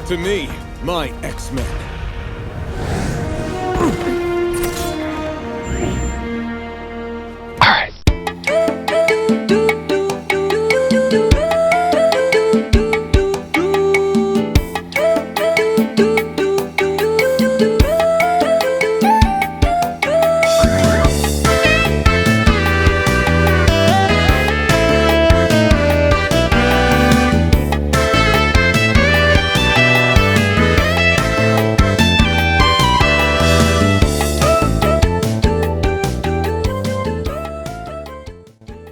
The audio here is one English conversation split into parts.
To me, my X-Men.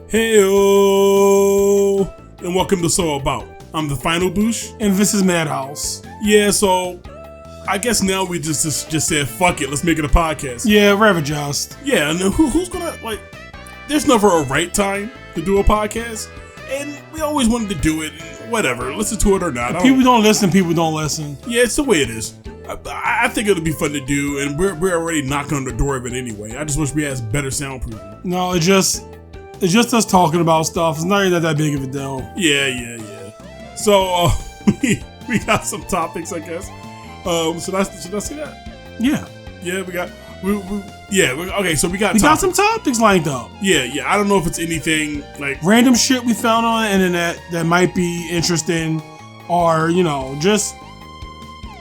Heyo, and welcome to So About. I'm the Final Boosh, and this is Madhouse. Yeah, so I guess now we just said fuck it, let's make it a podcast. Yeah, rather just. Yeah, and who's gonna There's never a right time to do a podcast, and we always wanted to do it. Whatever, listen to it or not. People don't listen. People don't listen. Yeah, it's the way it is. I think it'll be fun to do, and we're already knocking on the door of it anyway. I just wish we had better soundproofing. No, it's just us talking about stuff. It's not even that big of a deal. Yeah. So we got some topics, I guess. Should I say that? Yeah. Yeah, we got. Okay. So we got some topics lined up. Yeah. I don't know if it's anything like random shit we found on the internet that might be interesting, or just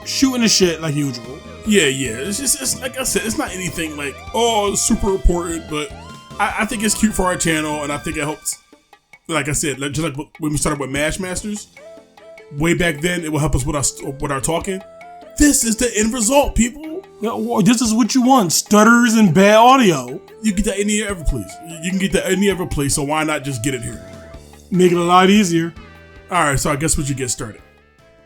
shooting the shit like usual. Yeah. It's like I said, it's not anything like super important, but I think it's cute for our channel, and I think it helps. Like I said, just like when we started with Mash Masters, way back then, it will help us with our talking. This is the end result, people. Yeah, this is what you want: stutters and bad audio. You can get that any other place. You can get that any other place. So why not just get it here? Make it a lot easier. All right, so I guess we should get started.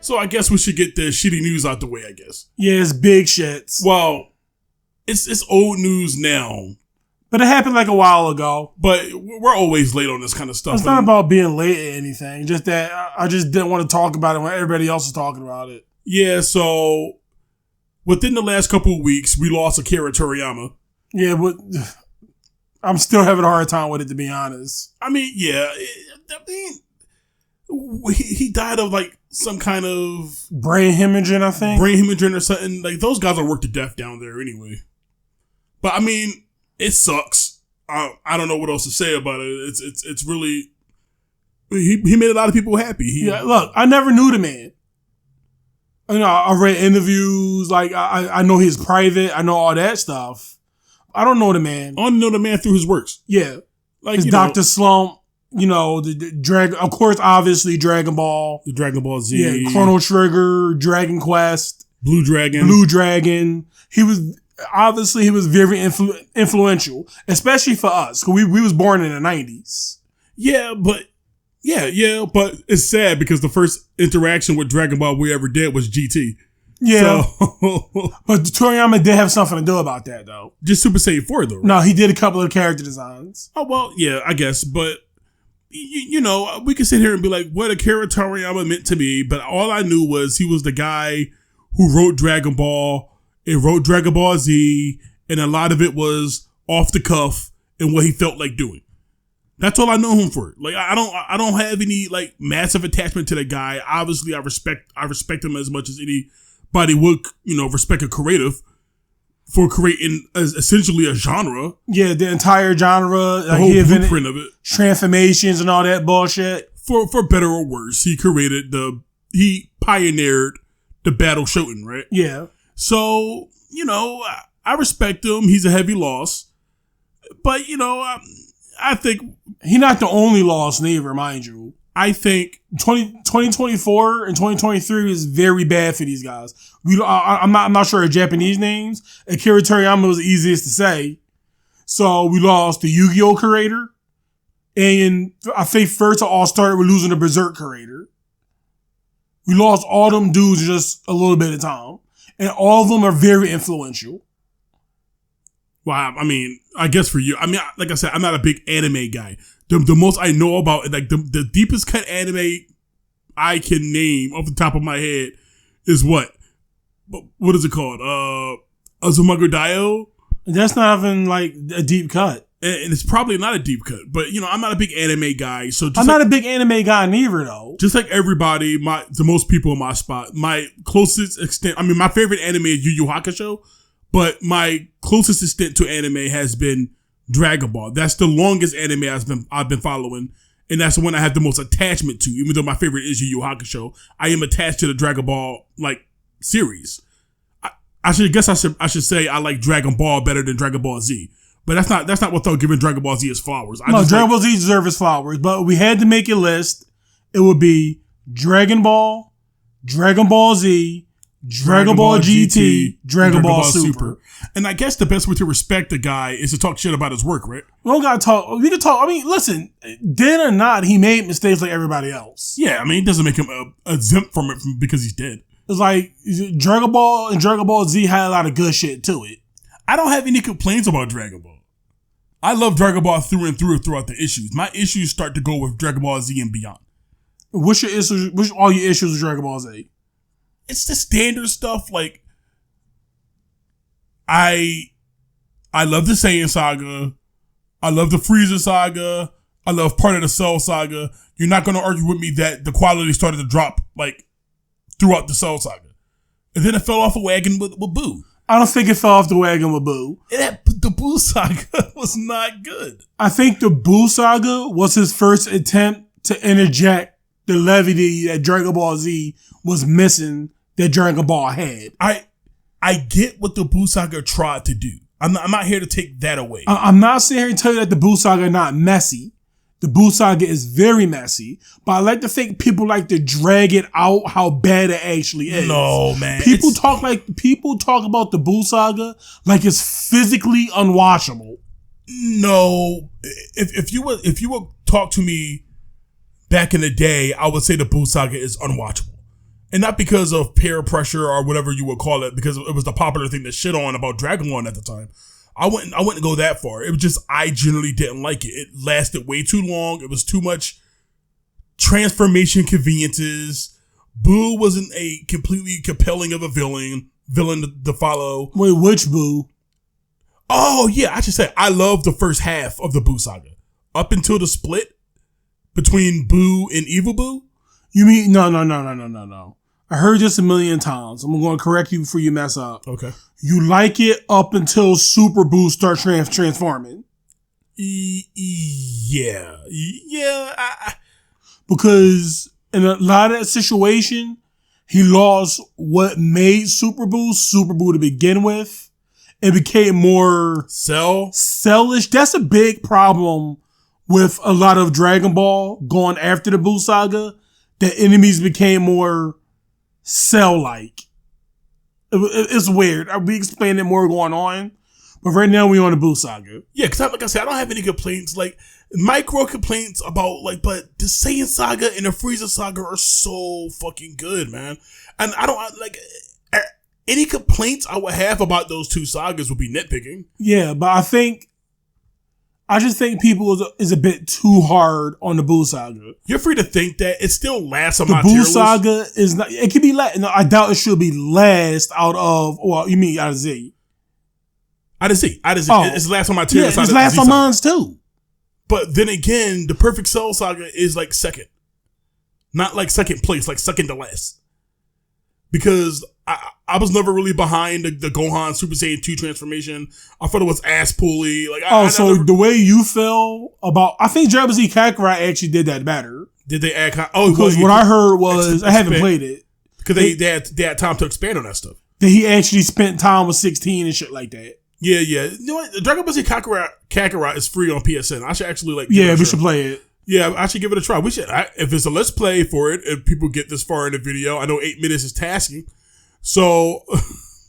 So I guess we should get the shitty news out the way. I guess. Yeah, it's big shits. Well, it's old news now. But it happened like a while ago. But we're always late on this kind of stuff. It's not about being late or anything. Just that I just didn't want to talk about it when everybody else is talking about it. Yeah, so within the last couple of weeks, we lost Akira Toriyama. Yeah, but I'm still having a hard time with it, to be honest. I mean, yeah. He died of some kind of brain hemorrhaging, I think. Brain hemorrhaging or something. Those guys are worked to death down there anyway. But I mean, it sucks. I don't know what else to say about it. It's really he made a lot of people happy. Look, I never knew the man. I read interviews. I know he's private. I know all that stuff. I don't know the man. I only know the man through his works. Yeah, his Dr. Slump. The Dragon. Of course, obviously Dragon Ball. The Dragon Ball Z. Yeah, Chrono Trigger, Dragon Quest, Blue Dragon. He was very influential, especially for us, because we was born in the 90s. Yeah, but it's sad because the first interaction with Dragon Ball we ever did was GT. Yeah. So, but Toriyama did have something to do about that, though. Just Super Saiyan 4, though. Right? No, he did a couple of character designs. Oh, well, yeah, I guess. But, we can sit here and be like, what Akira Toriyama meant to me, but all I knew was he was the guy who wrote Dragon Ball and wrote Dragon Ball Z, and a lot of it was off the cuff and what he felt like doing. That's all I know him for. I don't have any massive attachment to the guy. Obviously, I respect him as much as anybody would, respect a creative for creating essentially a genre. Yeah, the entire genre, the whole blueprint of it, transformations and all that bullshit. For better or worse, he pioneered the battle shoten, right? Yeah. So I respect him. He's a heavy loss, but I think he's not the only loss neither, mind you. I think 2024 and 2023 is very bad for these guys. I'm not sure of Japanese names. Akira Toriyama was the easiest to say. So we lost the Yu-Gi-Oh! Creator. And I think first it all started with losing the Berserk creator. We lost all them dudes in just a little bit of time. And all of them are very influential. Well, I mean, I guess for you, I mean, like I said, I'm not a big anime guy. The most I know about, the deepest cut anime I can name off the top of my head is what is it called? Azumanga Daioh? That's not even a deep cut. and it's probably not a deep cut, but you know, I'm not a big anime guy, so I'm not a big anime guy neither, though. Just like everybody, the most people in my spot, my closest extent. I mean, my favorite anime is Yu Yu Hakusho, but my closest extent to anime has been Dragon Ball. That's the longest anime I've been following, and that's the one I have the most attachment to. Even though my favorite is Yu Yu Hakusho, I am attached to the Dragon Ball series. I should say I like Dragon Ball better than Dragon Ball Z. But that's not without giving Dragon Ball Z its flowers. Dragon Ball Z deserves its flowers, but we had to make a list. It would be Dragon Ball, Dragon Ball Z, Dragon Ball GT, Dragon Ball Super. And I guess the best way to respect the guy is to talk shit about his work, right? We don't gotta talk. We can talk. I mean, listen, dead or not, he made mistakes like everybody else. Yeah, I mean, it doesn't make him exempt from it because he's dead. It's like Dragon Ball and Dragon Ball Z had a lot of good shit to it. I don't have any complaints about Dragon Ball. I love Dragon Ball through and through throughout the issues. My issues start to go with Dragon Ball Z and beyond. What's your issues? What's all your issues with Dragon Ball Z? It's the standard stuff. Like, I love the Saiyan saga. I love the Frieza saga. I love part of the Cell saga. You're not going to argue with me that the quality started to drop like throughout the Cell saga, and then it fell off a wagon with Boo. I don't think it fell off the wagon with Boo. The Boo saga was not good. I think the Boo saga was his first attempt to interject the levity that Dragon Ball Z was missing that Dragon Ball had. I get what the Boo saga tried to do. I'm not here to take that away. I'm not sitting here to tell you that the Boo saga is not messy. The Boo saga is very messy, but I like to think people like to drag it out how bad it actually is. No, man. People talk about the Boo saga like it's physically unwatchable. No, if you would talk to me back in the day, I would say the Boo saga is unwatchable, and not because of peer pressure or whatever you would call it, because it was the popular thing to shit on about Dragon Ball at the time. I wouldn't go that far. It was just I generally didn't like it. It lasted way too long. It was too much transformation conveniences. Boo wasn't a completely compelling of a villain to follow. Wait, which Boo? Oh yeah, I should say I love the first half of the Boo saga up until the split between Boo and Evil Boo. You mean no. I heard this a million times. I'm going to correct you before you mess up. Okay. You like it up until Super Boo starts transforming. Yeah. Because in a lot of that situation, he lost what made Super Boo to begin with. It became more sellish. That's a big problem with a lot of Dragon Ball going after the Boo saga. The enemies became more Cell-like. It's weird. I'll be explaining it more going on. But right now we on the Boo saga. Yeah, because like I said, I don't have any complaints. Like, micro complaints about, but the Saiyan saga and the Frieza saga are so fucking good, man. And I don't, any complaints I would have about those two sagas would be nitpicking. Yeah, but I just think people is a bit too hard on the Boo saga. You're free to think that. It still lasts on the my Boo tier list. saga is not. It could be last. No, I doubt it should be last out of. Well, you mean out of Z? Out of Z. Oh. It's last on my tier list. Yeah, it's last on mine too. But then again, the Perfect Cell saga is second, not second place, second to last. Because I was never really behind the Gohan Super Saiyan 2 transformation. I thought it was ass pulley. The way you feel about, I think Dragon Ball Z Kakarot actually did that better. Did they add? Because what I heard was I haven't played it because they had time to expand on that stuff. That he actually spent time with 16 and shit like that. Yeah. You know what? Dragon Ball Z Kakarot is free on PSN. I should actually we should play it. Yeah, I should give it a try. We should. If it's a let's play for it, if people get this far in the video, I know 8 minutes is tasking, so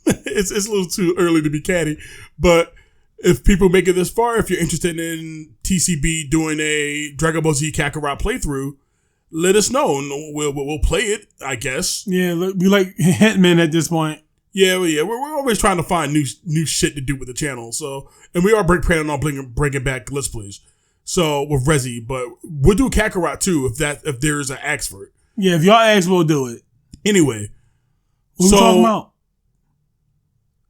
it's a little too early to be catty. But if people make it this far, if you're interested in TCB doing a Dragon Ball Z Kakarot playthrough, let us know and we'll play it. I guess. Yeah, we like Hitman at this point. Yeah. We're always trying to find new shit to do with the channel. So, and we are planning on bringing back let's plays. So with Rezi, but we'll do Kakarot too if there's an axe for it. Yeah, if y'all ask, we'll do it. Anyway, what we talking about?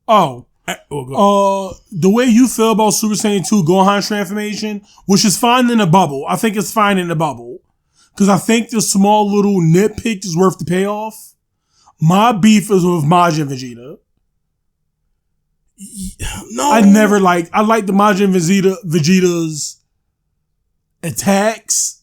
Oh, The way you feel about Super Saiyan 2 Gohan's transformation, which is fine in a bubble. I think it's fine in a bubble. Because I think the small little nitpick is worth the payoff. My beef is with Majin Vegeta. No. I like the Majin Vegeta's attacks.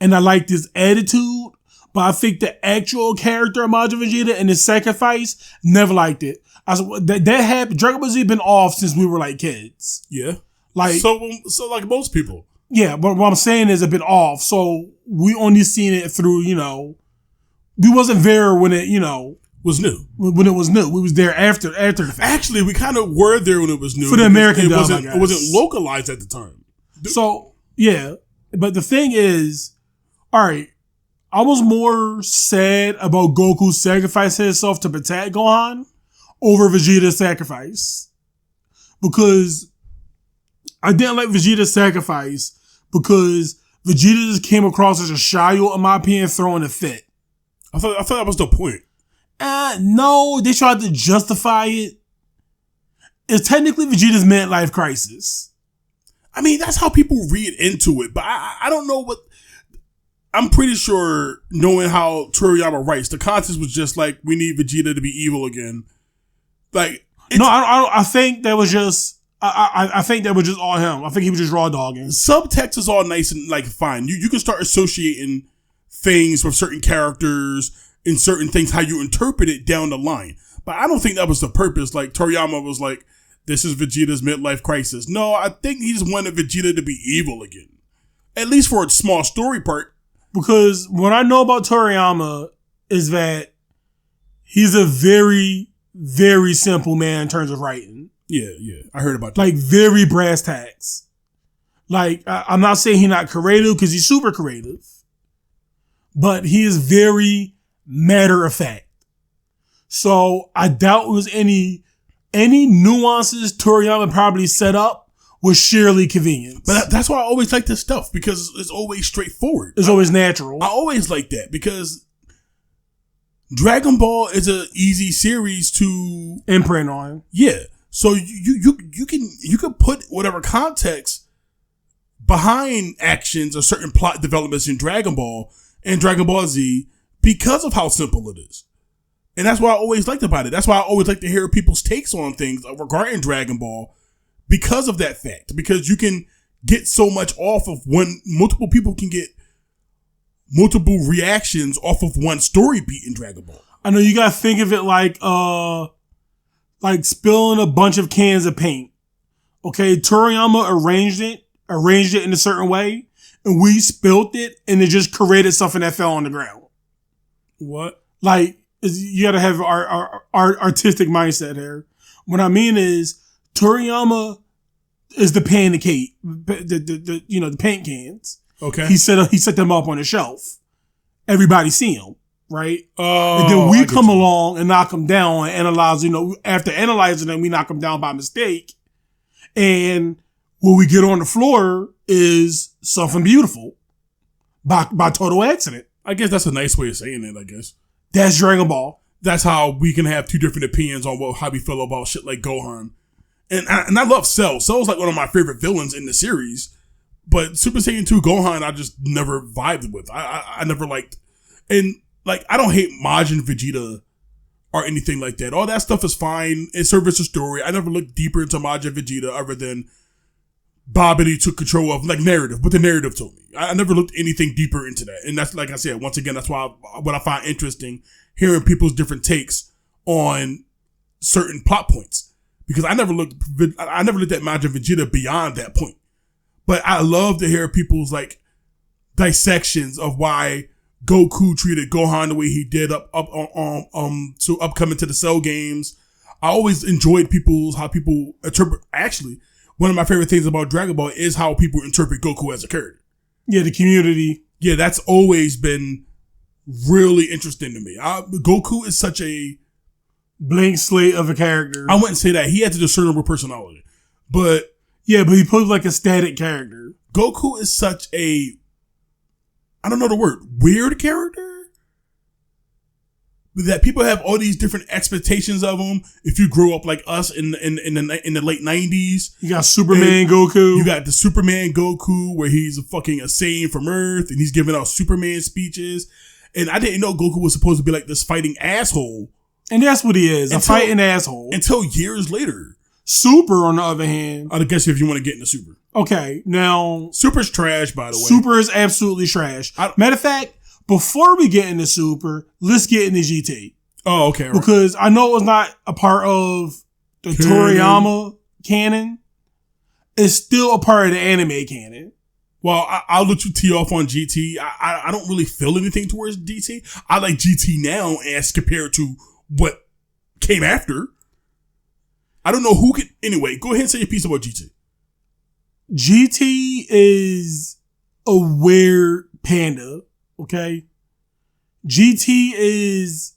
And I like his attitude. But I think the actual character of Majin Vegeta and his sacrifice, never liked it. That happened. Dragon Ball Z been off since we were like kids. Yeah. Like so like most people. Yeah, but what I'm saying is a bit off. So we only seen it through, we wasn't there when it, was new. When it was new. We was there after the fact. Actually, we kind of were there when it was new. For the American dub, it wasn't localized at the time. So, yeah. But the thing is, all right, I was more sad about Goku sacrificing himself to protect Gohan over Vegeta's sacrifice. Because I didn't like Vegeta's sacrifice because Vegeta just came across as a child, in my opinion, throwing a fit. I thought that was the point. No, they tried to justify it. It's technically Vegeta's midlife crisis. I mean, that's how people read into it, but I don't know what... I'm pretty sure, knowing how Toriyama writes, the context was just like, we need Vegeta to be evil again. Like... I think that was just... I think that was just all him. I think he was just raw dogging. Subtext is all nice and like fine. You can start associating things with certain characters and certain things, how you interpret it down the line. But I don't think that was the purpose. Like Toriyama was like, this is Vegeta's midlife crisis. No, I think he just wanted Vegeta to be evil again. At least for a small story part. Because what I know about Toriyama is that he's a very, very simple man in terms of writing. Yeah. I heard about that. Like, very brass tacks. Like, I'm not saying he's not creative, because he's super creative. But he is very matter of fact. So, I doubt it was any nuances Toriyama probably set up was sheerly convenience. But that's why I always like this stuff, because it's always straightforward. It's always natural. I always like that, because Dragon Ball is an easy series to imprint on. Yeah. So you can put whatever context behind actions or certain plot developments in Dragon Ball and Dragon Ball Z because of how simple it is. And that's what I always liked about it. That's why I always like to hear people's takes on things regarding Dragon Ball because of that fact. Because you can get so much off of multiple people can get multiple reactions off of one story beat in Dragon Ball. I know you gotta think of it like spilling a bunch of cans of paint. Okay, Toriyama arranged it in a certain way, and we spilled it, and it just created something that fell on the ground. What? Like, you gotta have our artistic mindset here. What I mean is, Toriyama is the pancake, the paint cans. Okay. He set them up on a shelf. Everybody see them. Right? Oh, and then we come along and knock them down and analyze, after analyzing them, we knock them down by mistake. And what we get on the floor is something beautiful by total accident. I guess that's a nice way of saying it, I guess. That's Dragon Ball. That's how we can have two different opinions on how we feel about shit like Gohan. And I love Cell. Cell's like one of my favorite villains in the series. But Super Saiyan 2 Gohan, I just never vibed with. I never liked. And like, I don't hate Majin Vegeta or anything like that. All that stuff is fine. It serves a story. I never looked deeper into Majin Vegeta other than Babidi took control of, like, narrative. But the narrative told me. I never looked anything deeper into that. And that's, like I said, once again, that's why what I find interesting, hearing people's different takes on certain plot points. Because I never looked at Majin Vegeta beyond that point. But I love to hear people's, like, dissections of why Goku treated Gohan the way he did up upcoming to the Cell games. I always enjoyed how people interpret. Actually, one of my favorite things about Dragon Ball is how people interpret Goku as a character. Yeah, the community. Yeah, that's always been really interesting to me. Goku is such a blank slate of a character. I wouldn't say that. He has a discernible personality, but yeah, but he plays like a static character. Goku is such a, I don't know the word, weird character? that people have all these different expectations of him. If you grew up like us in the late 90s, you got Superman Goku. You got the Superman Goku where he's a Saiyan from Earth and he's giving out Superman speeches. And I didn't know Goku was supposed to be like this fighting asshole. And that's what he is, a fighting asshole. Until years later. Super, on the other hand. I guess if you want to get into Super. Okay, now. Super's trash, by the way. Super is absolutely trash. Matter of fact, before we get into Super, let's get into GT. Oh, okay. Right. Because I know it was not a part of the Toriyama canon. It's still a part of the anime canon. Well, I'll let you tee off on GT. I don't really feel anything towards GT. I like GT now as compared to what came after. I don't know who could. Anyway, go ahead and say your piece about GT. GT is a weird panda. Okay, GT is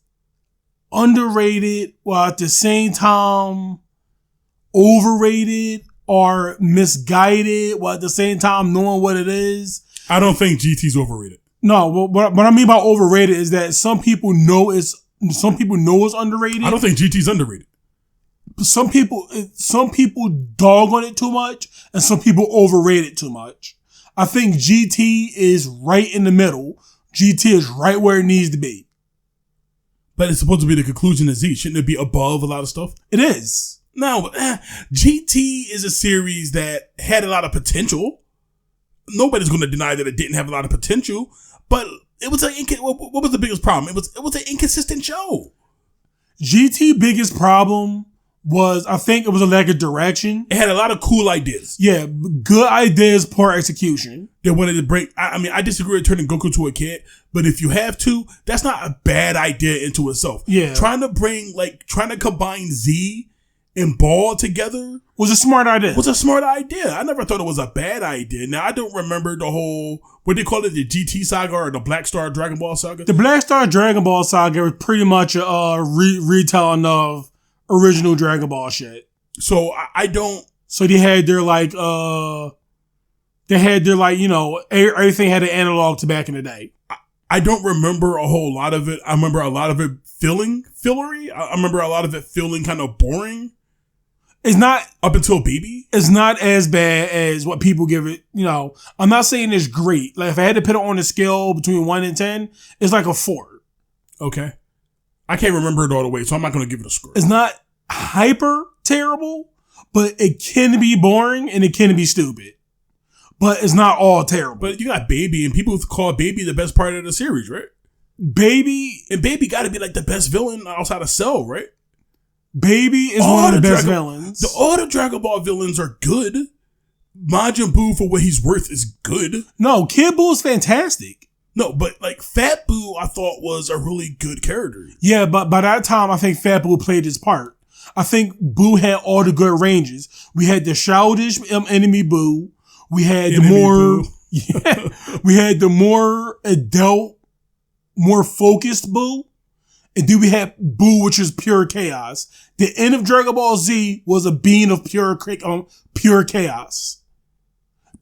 underrated while at the same time overrated or misguided while at the same time knowing what it is. I don't think GT's overrated. No, what I mean by overrated is that some people know it's underrated. I don't think GT's underrated. Some people dog on it too much and some people overrate it too much. I think GT is right in the middle. GT is right where it needs to be. But it's supposed to be the conclusion of Z. Shouldn't it be above a lot of stuff? It is. No, GT is a series that had a lot of potential. Nobody's going to deny that it didn't have a lot of potential. But it was what was the biggest problem? It was an inconsistent show. GT biggest problem was, I think it was a lack of direction. It had a lot of cool ideas. Yeah, good ideas, poor execution. They wanted to bring, I disagree with turning Goku to a kid, but if you have to, that's not a bad idea into itself. Yeah. Trying to combine Z and Ball together was a smart idea. I never thought it was a bad idea. Now, I don't remember the whole, what they call it, the GT saga or the Black Star Dragon Ball saga. The Black Star Dragon Ball saga was pretty much a retelling of original Dragon Ball shit. So I don't. So they had their everything had an analog to back in the day. I don't remember a whole lot of it. I remember a lot of it feeling fillery. I remember a lot of it feeling kind of boring. It's not up until Baby. It's not as bad as what people give it. I'm not saying it's great. Like if I had to put it on a scale between 1 and 10, it's like a 4. Okay. I can't remember it all the way, so I'm not going to give it a score. It's not hyper terrible, but it can be boring and it can be stupid. But it's not all terrible. But you got Baby, and people call Baby the best part of the series, right? Baby got to be like the best villain outside of Cell, right? Baby is one of the best villains. All the Dragon Ball villains are good. Majin Buu, for what he's worth, is good. No, Kid Buu is fantastic. No, but like Fat Buu, I thought was a really good character. Yeah, but by that time, I think Fat Buu played his part. I think Buu had all the good ranges. We had the childish enemy Buu. We had we had the more adult, more focused Buu. And then we had Buu, which is pure chaos. The end of Dragon Ball Z was a being of pure chaos.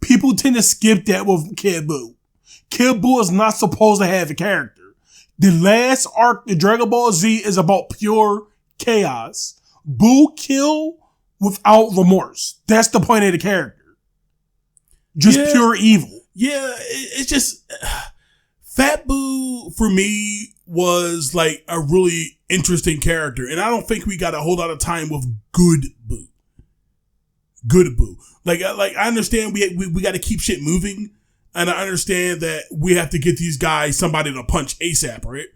People tend to skip that with Kid Buu. Kid Buu is not supposed to have a character. The last arc, the Dragon Ball Z, is about pure chaos. Buu kill without remorse. That's the point of the character. Just pure evil. Yeah, it's just Fat Buu for me was like a really interesting character, and I don't think we got a whole lot of time with good Buu. Good Buu. Like I understand we got to keep shit moving. And I understand that we have to get these guys somebody to punch ASAP, right?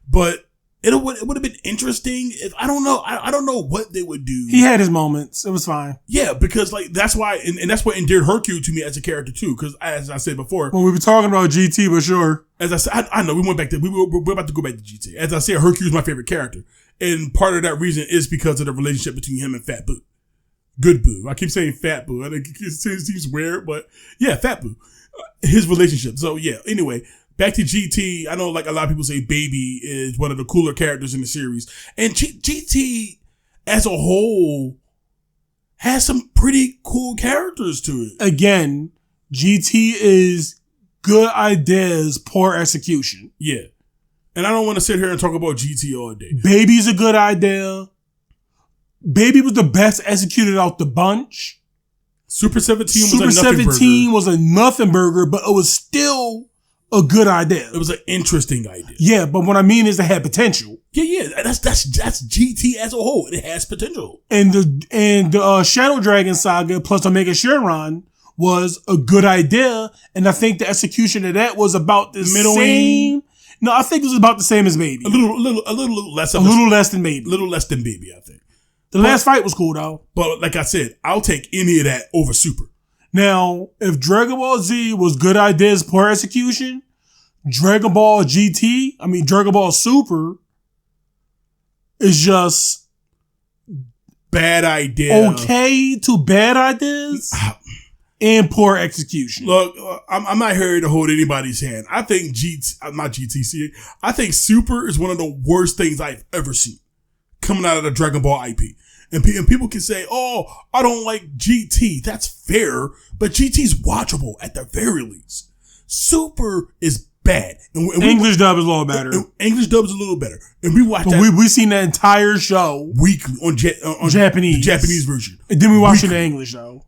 But it would have been interesting if I don't know what they would do. He had his moments. It was fine. Yeah, because like that's why, and that's what endeared Hercule to me as a character too. Because as I said before, well, we were talking about GT, but sure. As I said, I know we went back to we're about to go back to GT. As I said, Hercule's my favorite character, and part of that reason is because of the relationship between him and Fat Buu. Good Buu. I keep saying Fat Buu. I think it seems weird, but yeah, Fat Buu. His relationship. So yeah, anyway, back to GT. I know like a lot of people say Baby is one of the cooler characters in the series. And GT as a whole has some pretty cool characters to it. Again, GT is good ideas, poor execution. Yeah. And I don't want to sit here and talk about GT all day. Baby's a good idea. Baby was the best executed out the bunch. Super 17 was Super a nothing 17 burger. was a nothing burger, but it was still a good idea. It was an interesting idea. Yeah, but what I mean is it had potential. Yeah. That's GT as a whole. It has potential. And the Shadow Dragon saga plus Omega Shenron was a good idea, and I think the execution of that was about the same. No, I think it was about the same as Baby. A little less. A little less than Baby. A little less than Baby, I think. The last fight was cool though. But like I said, I'll take any of that over Super. Now, if Dragon Ball Z was good ideas, poor execution, Dragon Ball Super is just bad idea. Okay to bad ideas and poor execution. Look, I'm not here to hold anybody's hand. I think I think Super is one of the worst things I've ever seen coming out of the Dragon Ball IP. And people can say, oh, I don't like GT. That's fair, but GT's watchable at the very least. Super is bad. And English dub is a little better. English dub is a little better. And we watched that. We seen the entire show weekly on Japanese. The Japanese version. And then we watched it in English though.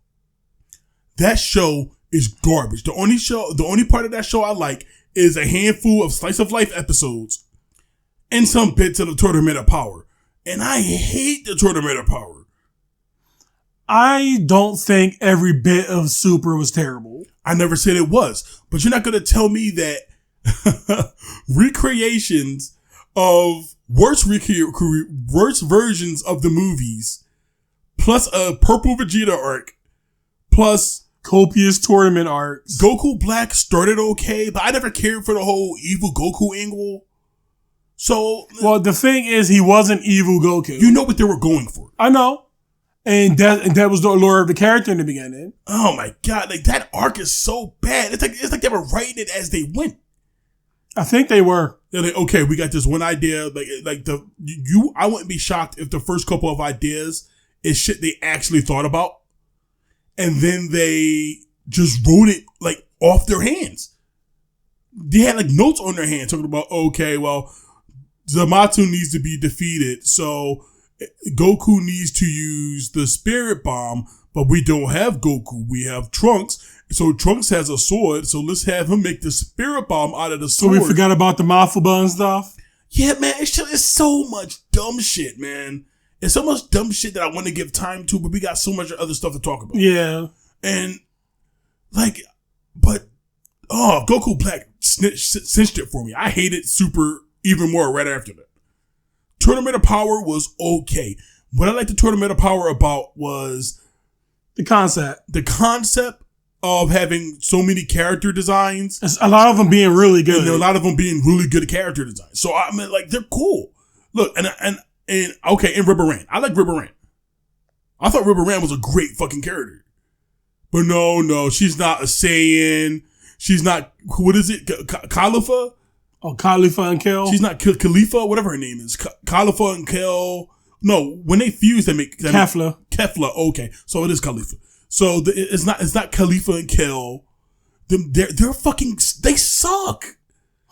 That show is garbage. The only part of that show I like is a handful of slice of life episodes and some bits of the Tournament of Power. And I hate the Tournament of Power. I don't think every bit of Super was terrible. I never said it was. But you're not going to tell me that recreations of worse versions of the movies, plus a purple Vegeta arc, plus copious tournament arcs. Goku Black started okay, but I never cared for the whole evil Goku angle. So, well, the thing is, he wasn't evil Goku. You know what they were going for. I know. And that was the allure of the character in the beginning. Oh my God. Like, that arc is so bad. It's like they were writing it as they went. I think they were. They're like, okay, we got this one idea. I wouldn't be shocked if the first couple of ideas is shit they actually thought about. And then they just wrote it like off their hands. They had like notes on their hands talking about, okay, well, Zamasu needs to be defeated, so Goku needs to use the Spirit Bomb, but we don't have Goku. We have Trunks. So Trunks has a sword, so let's have him make the Spirit Bomb out of the sword. So we forgot about the Mafuba and stuff? Yeah, man, it's so much dumb shit, man. It's so much dumb shit that I want to give time to, but we got so much other stuff to talk about. Yeah. And, Goku Black cinched it for me. I hated Super even more right after that. Tournament of Power was okay. What I liked the Tournament of Power about was the concept. The concept of having so many character designs. A lot of them being really good. And a lot of them being really good character designs. So I mean, like, they're cool. Look, and Rubber Rand. I like Rubber Rand. I thought Rubber Rand was a great fucking character. But no, she's not a Saiyan. She's not, what is it? Khalifa? Oh, Khalifa and Kel? She's not Khalifa, whatever her name is. Khalifa and Kel. No, when they fuse, they make Kefla. Kefla, okay. So it is Khalifa. So it's not Khalifa and Kel. They're fucking, they suck.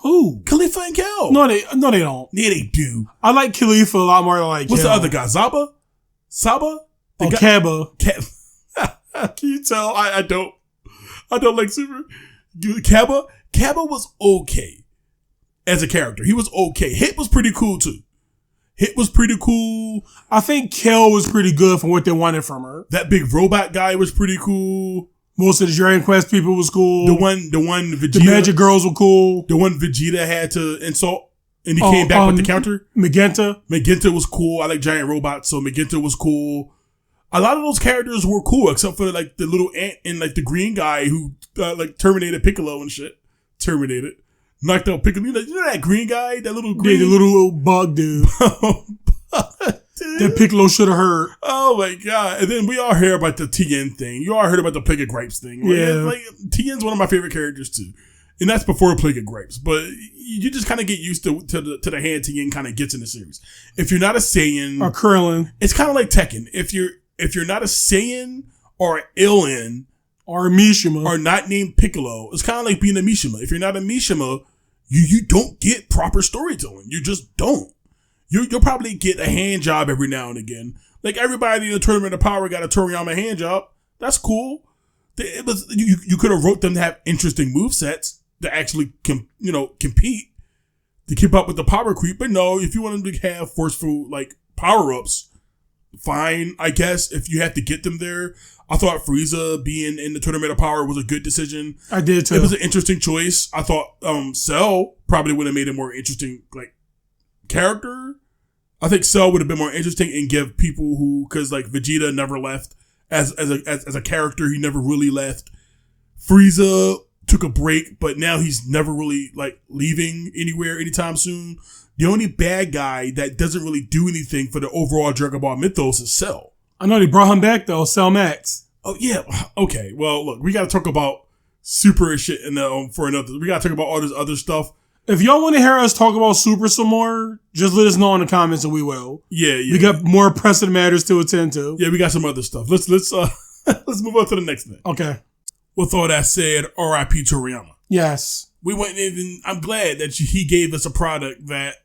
Who? Khalifa and Kel. No, they don't. Yeah, they do. I like Khalifa a lot more than I like What's Kel. the other guy? Saba? Kaba. Can you tell? I don't like Super. Kaba was okay. As a character, he was okay. Hit was pretty cool too. I think Kel was pretty good for what they wanted from her. That big robot guy was pretty cool. Most of the Dragon Quest people was cool. The one Vegeta. The Magic Girls were cool. The one Vegeta had to insult, and he came back with the counter. Magenta was cool. I like giant robots, so Magenta was cool. A lot of those characters were cool, except for like the little ant and like the green guy who terminated Piccolo and shit. Knocked out Piccolo. You know that green guy? That little green... Yeah, the little bug dude. That Piccolo should have heard. Oh my God. And then we all hear about the Tien thing. You all heard about the Plague of Gripes thing. Yeah. Tien's one of my favorite characters too. And that's before Plague of Gripes. But you just kind of get used to the hand Tien kind of gets in the series. If you're not a Saiyan... Or Krillin. It's kind of like Tekken. If you're not a Saiyan or Ilin... Or a Mishima. Or not named Piccolo, it's kind of like being a Mishima. If you're not a Mishima... you don't get proper storytelling. You just don't. You'll probably get a hand job every now and again. Like everybody in the Tournament of Power got a Toriyama hand job. That's cool. You could have wrote them to have interesting movesets to actually compete to keep up with the power creep. But no, if you want them to have forceful like power ups, fine, I guess. If you have to get them there, I thought Frieza being in the Tournament of Power was a good decision. I did too. It was an interesting choice. I thought Cell probably would have made a more interesting like character. I think Cell would have been more interesting and give people who, because like Vegeta never left as a character, he never really left. Frieza took a break, but now he's never really like leaving anywhere anytime soon. The only bad guy that doesn't really do anything for the overall Dragon Ball mythos is Cell. I know they brought him back though, Cell Max. Oh yeah, okay. Well, look, we got to talk about Super and shit for another. We got to talk about all this other stuff. If y'all want to hear us talk about Super some more, just let us know in the comments and we will. Yeah. We got more pressing matters to attend to. Yeah, we got some other stuff. Let's let's move on to the next thing. Okay. With all that said, R.I.P. Toriyama. Yes. We went even. I'm glad that he gave us a product that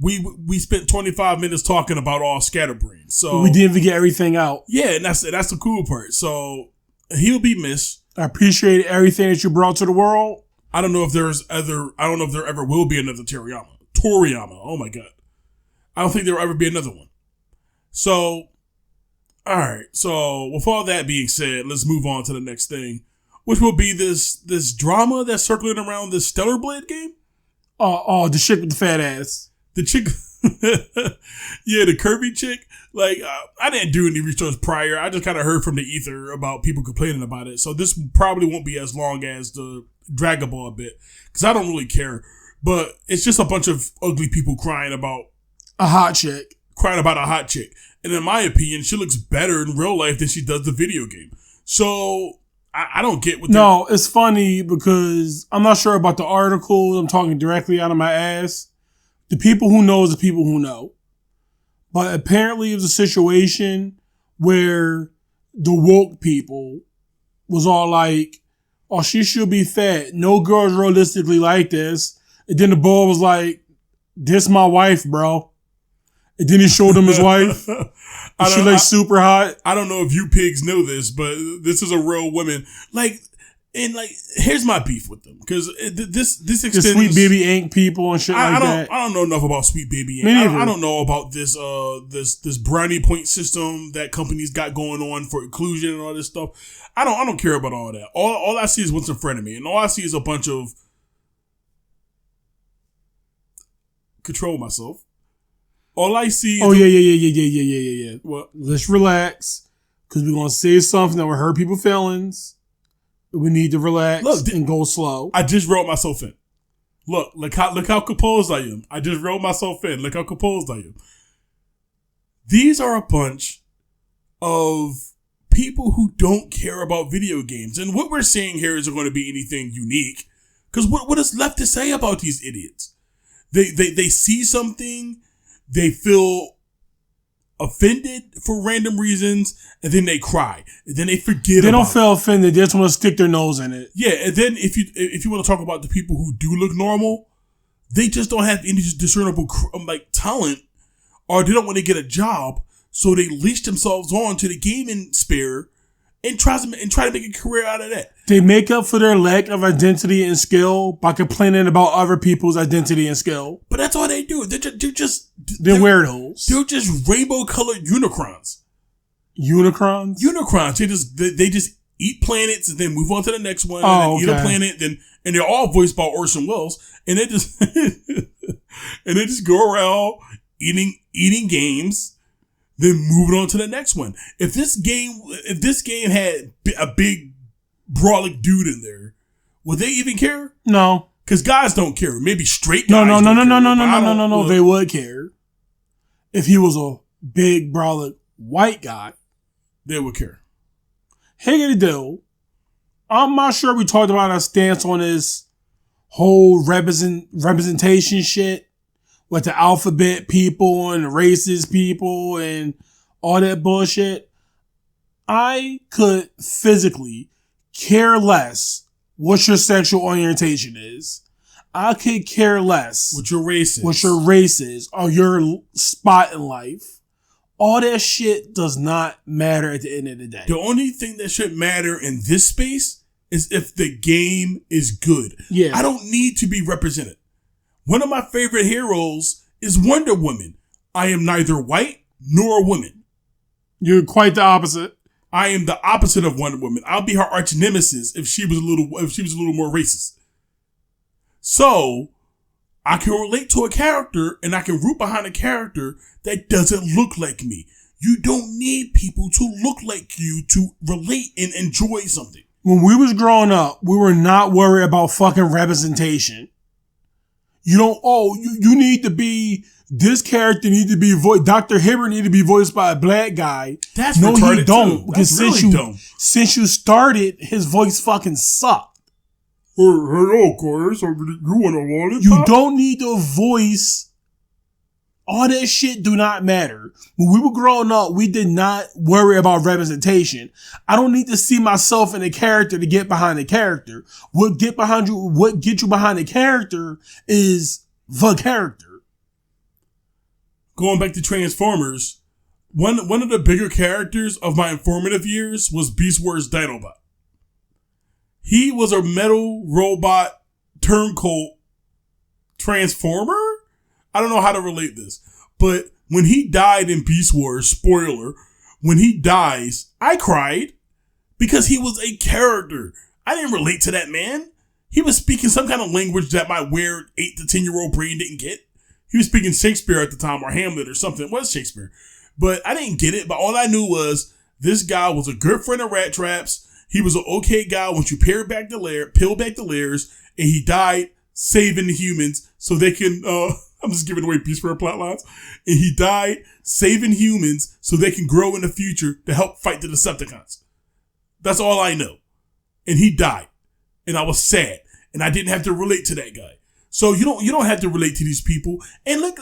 we spent 25 minutes talking about all scatterbrain. So we didn't even get everything out. Yeah, and that's the cool part. So he'll be missed. I appreciate everything that you brought to the world. I don't know if there ever will be another Toriyama. Oh my god. I don't think there will ever be another one. So, all right. So with all that being said, let's move on to the next thing, which will be this drama that's circling around this Stellar Blade game. Oh, the chick with the fat ass. The chick, yeah, the curvy chick. Like, I didn't do any research prior. I just kind of heard from the ether about people complaining about it. So this probably won't be as long as the Dragon Ball bit, because I don't really care. But it's just a bunch of ugly people crying about a hot chick. And in my opinion, she looks better in real life than she does the video game. So I don't get what. No, it's funny because I'm not sure about the article. I'm talking directly out of my ass. The people who know is the people who know. But apparently it was a situation where the woke people was all like, oh, she should be fat. No girl's realistically like this. And then the boy was like, this my wife, bro. And then he showed him his wife. She like super hot. I don't know if you pigs know this, but this is a real woman. Here's my beef with them, because this extends. The Sweet Baby Inc. people and shit like that. I don't know enough about Sweet Baby Inc. I don't know about this this brownie point system that companies got going on for inclusion and all this stuff. I don't care about all that. All I see is what's in front of me, and all I see is a bunch of control myself. All I see. Yeah. What? Let's relax, because we're gonna say something that will hurt people's feelings. We need to relax and go slow. I just wrote myself in. Look how composed I am. I just wrote myself in. Look how composed I am. These are a bunch of people who don't care about video games. And what we're saying here isn't going to be anything unique. Because what is left to say about these idiots? They see something, they feel offended for random reasons, and then they cry, and then they forget. They don't feel offended. They just want to stick their nose in it. Yeah, and then if you want to talk about the people who do look normal, they just don't have any discernible talent, or they don't want to get a job, so they leash themselves on to the gaming sphere and try to make a career out of that. They make up for their lack of identity and skill by complaining about other people's identity and skill. But that's all they do. They're weirdos. They're just rainbow colored Unicrons. Unicrons? Unicrons. They just eat planets and then move on to the next one. And then eat a planet. And they're all voiced by Orson Welles. And they just go around eating games. Then moving on to the next one. If this game had a big brolic dude in there, would they even care? No, because guys don't care. Maybe straight guys. No. They would care if he was a big brolic white guy. They would care. Higgity do. I'm not sure we talked about our stance on this whole representation shit. With the alphabet people and the racist people and all that bullshit. I could physically care less what your sexual orientation is. I could care less what your race is or your spot in life. All that shit does not matter at the end of the day. The only thing that should matter in this space is if the game is good. Yeah. I don't need to be represented. One of my favorite heroes is Wonder Woman. I am neither white nor a woman. You're quite the opposite. I am the opposite of Wonder Woman. I'll be her arch nemesis if she was a little more racist. So I can relate to a character and I can root behind a character that doesn't look like me. You don't need people to look like you to relate and enjoy something. When we was growing up, we were not worried about fucking representation. You don't, you need to be, this character need to be voiced, Dr. Hibbert need to be voiced by a black guy. That's no, you don't. Too. Because since you started, his voice fucking sucked. Hello, Chris. You want a lollipop? You don't need to voice. All that shit do not matter. When we were growing up, we did not worry about representation. I don't need to see myself in a character to get behind the character. What get you behind the character is the character. Going back to Transformers, one of the bigger characters of my informative years was Beast Wars Dinobot. He was a metal robot turncoat transformer? I don't know how to relate this. But when he died in Beast Wars, spoiler, when he dies, I cried because he was a character. I didn't relate to that man. He was speaking some kind of language that my weird 8 to 10-year-old brain didn't get. He was speaking Shakespeare at the time, or Hamlet or something. It was Shakespeare. But I didn't get it. But all I knew was this guy was a good friend of Rat Trap's. He was an okay guy once you peel back the layers, and he died saving the humans so they can, I'm just giving away Beast Wars plot lines. And he died saving humans so they can grow in the future to help fight the Decepticons. That's all I know. And he died. And I was sad. And I didn't have to relate to that guy. So you don't have to relate to these people. And let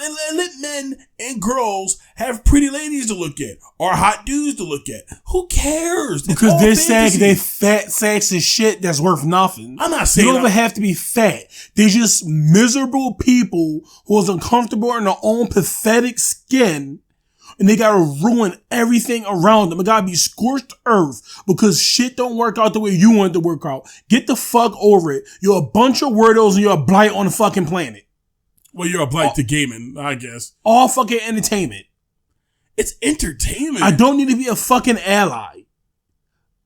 men and girls have pretty ladies to look at or hot dudes to look at. Who cares? Because they fat sacks of shit that's worth nothing. I'm not saying you don't even have to be fat. They're just miserable people who is uncomfortable in their own pathetic skin. And they gotta ruin everything around them. It gotta be scorched earth because shit don't work out the way you want it to work out. Get the fuck over it. You're a bunch of weirdos and you're a blight on the fucking planet. Well, you're a blight to gaming, I guess. All fucking entertainment. It's entertainment. I don't need to be a fucking ally.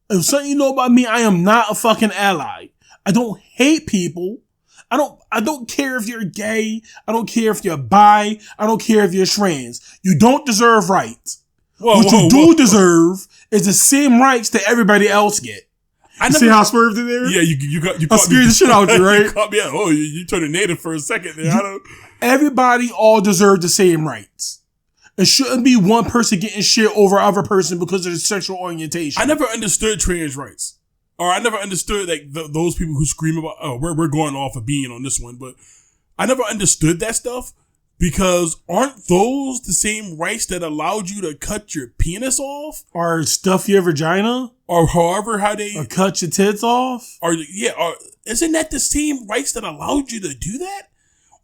If something you know about me, I am not a fucking ally. I don't hate people. I don't care if you're gay. I don't care if you're bi. I don't care if you're trans. You don't deserve rights. What you do deserve is the same rights that everybody else get. See how I swerved in there? Yeah, you got I scared the shit out of you, right? You caught me out. Oh, you turned a native for a second there. Everybody all deserve the same rights. It shouldn't be one person getting shit over other person because of their sexual orientation. I never understood trans rights. Or I never understood like those people who scream about, oh, we're going off of being on this one, but I never understood that stuff because aren't those the same rights that allowed you to cut your penis off? Or stuff your vagina? Or however how they... Or cut your tits off? Or isn't that the same rights that allowed you to do that?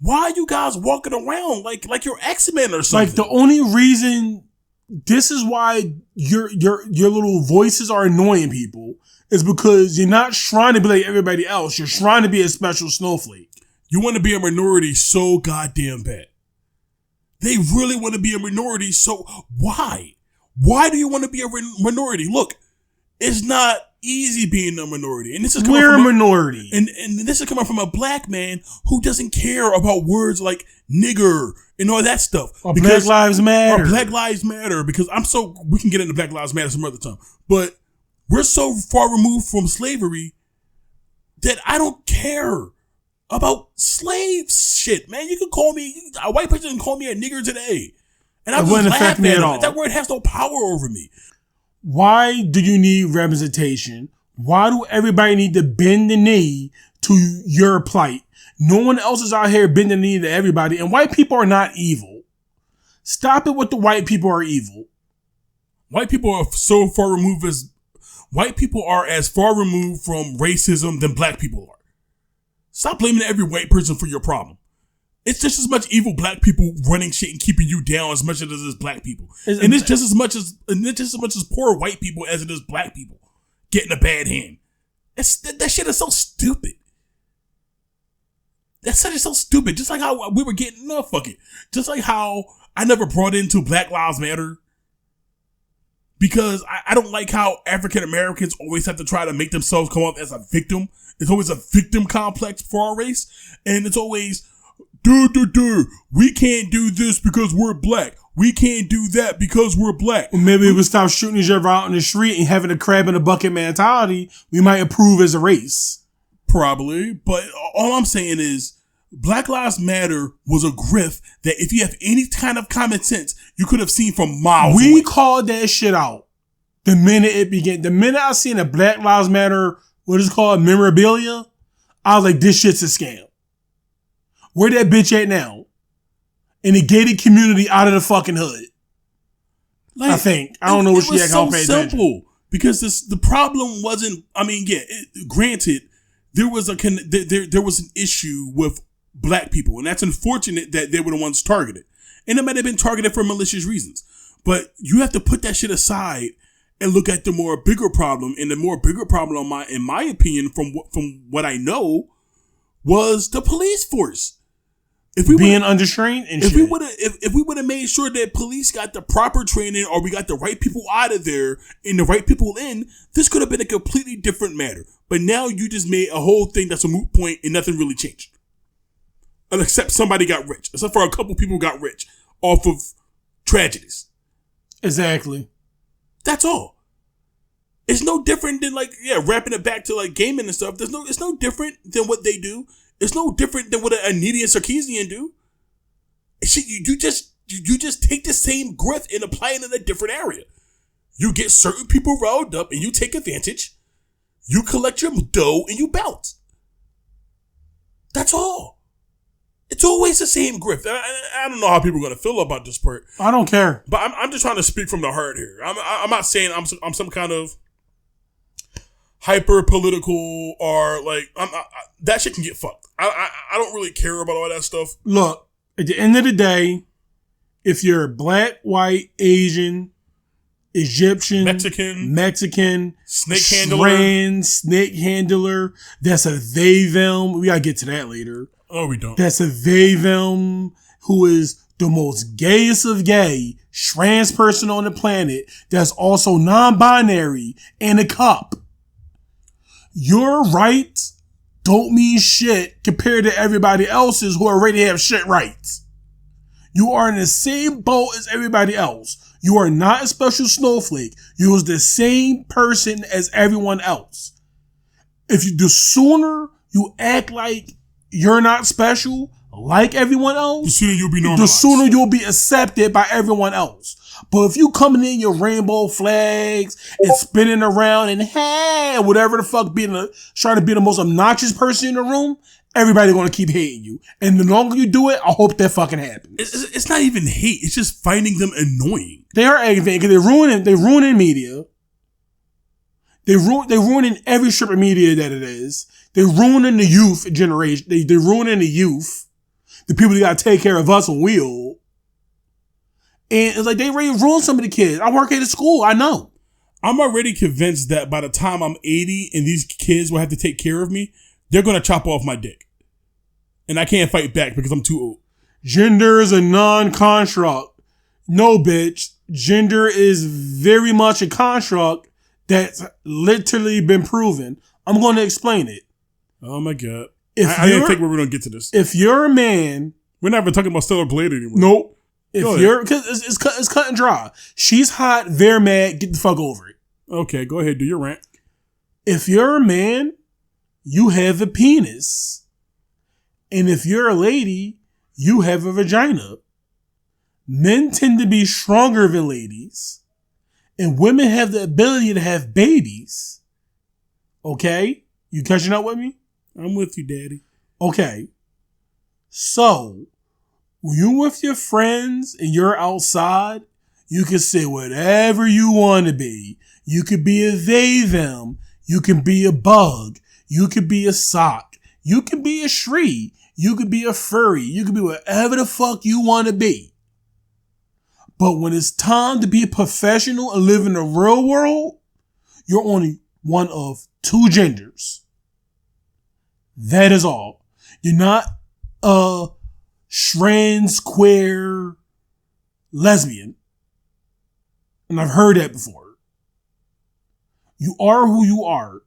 Why are you guys walking around like you're X-Men or something? Like the only reason, this is why your little voices are annoying people. Is because you're not trying to be like everybody else. You're trying to be a special snowflake. You want to be a minority so goddamn bad. They really want to be a minority. So why? Why do you want to be a minority? Look, it's not easy being a minority. And this is we're a minority. And this is coming from a black man who doesn't care about words like nigger and all that stuff. Or Black Lives Matter. Or Black Lives Matter. Because we can get into Black Lives Matter some other time. But we're so far removed from slavery that I don't care about slave shit, man. You can call me, a white person can call me a nigger today. And I wouldn't affect me at all. That word has no power over me. Why do you need representation? Why do everybody need to bend the knee to your plight? No one else is out here bending the knee to everybody. And white people are not evil. Stop it with the white people are evil. White people are so far removed as... White people are as far removed from racism than black people are. Stop blaming every white person for your problem. It's just as much evil black people running shit and keeping you down as much as it is black people. And it's just as much as poor white people as it is black people getting a bad hand. That shit is so stupid. That shit is so stupid. Just like how we were getting, no, fuck it. Just like how I never brought into Black Lives Matter. Because I don't like how African Americans always have to try to make themselves come up as a victim. It's always a victim complex for our race. And it's always, we can't do this because we're black. We can't do that because we're black. Well, maybe we would stop shooting each other out in the street and having a crab in a bucket mentality. We might improve as a race. Probably. But all I'm saying is, Black Lives Matter was a grift that if you have any kind of common sense, you could have seen from miles away. We called that shit out the minute it began. The minute I seen a Black Lives Matter, what is it called, memorabilia, I was like, this shit's a scam. Where that bitch at now? In the gated community out of the fucking hood. Like, I think. I don't know what she had. It was so simple. Because the problem wasn't, granted, there was an issue with black people, and that's unfortunate that they were the ones targeted. And it might have been targeted for malicious reasons. But you have to put that shit aside and look at the bigger problem. And the more bigger problem, in my opinion, from what I know, was the police force. If we being undertrained and if we would have made sure that police got the proper training, or we got the right people out of there and the right people in, this could have been a completely different matter. But now you just made a whole thing that's a moot point and nothing really changed. Except somebody got rich. Except for a couple people got rich off of tragedies. Exactly. That's all. It's no different than wrapping it back to gaming and stuff. It's no different than what they do. It's no different than what an Anita Sarkeesian do. You just take the same grift and apply it in a different area. You get certain people riled up and you take advantage. You collect your dough and you bounce. That's all. It's always the same grift. I don't know how people are going to feel about this part. I don't care. But I'm just trying to speak from the heart here. I'm not saying I'm some kind of hyper political or that shit can get fucked. I don't really care about all that stuff. Look, at the end of the day, if you're black, white, Asian, Egyptian, Mexican, snake handler, snake handler, that's a they, them. We gotta get to that later. Oh, we don't. That's a they, them who is the most gayest of gay, trans person on the planet that's also non-binary and a cop. Your rights don't mean shit compared to everybody else's who already have shit rights. You are in the same boat as everybody else. You are not a special snowflake. You are the same person as everyone else. The sooner you act like you're not special like everyone else, the sooner you'll be normalized. The sooner you'll be accepted by everyone else. But if you coming in your rainbow flags and spinning around and hey, whatever the fuck, trying to be the most obnoxious person in the room, everybody's gonna keep hating you. And the longer you do it, I hope that fucking happens. It's not even hate. It's just finding them annoying. They are aggravating because they're ruining media. They're ruining every strip of media that it is. They're ruining the youth generation. They're ruining the youth. The people that gotta take care of us when we old. And it's like they already ruined some of the kids. I work at a school. I know. I'm already convinced that by the time I'm 80 and these kids will have to take care of me, they're going to chop off my dick. And I can't fight back because I'm too old. Gender is a non-construct. No, bitch. Gender is very much a construct that's literally been proven. I'm going to explain it. Oh my God. I didn't think we were going to get to this. If you're a man... We're not even talking about Stellar Blade anymore. Nope. Because it's cut and dry. She's hot, they're mad, get the fuck over it. Okay, go ahead, do your rant. If you're a man, you have a penis. And if you're a lady, you have a vagina. Men tend to be stronger than ladies. And women have the ability to have babies. Okay? You catching up with me? I'm with you, daddy. Okay. So... when you're with your friends and you're outside, you can say whatever you want to be. You could be a they, them. You can be a bug. You could be a sock. You can be a Shri. You could be a furry. You could be whatever the fuck you want to be. But when it's time to be a professional and live in the real world, you're only one of two genders. That is all. You're not a trans, queer, lesbian. And I've heard that before. You are who you are.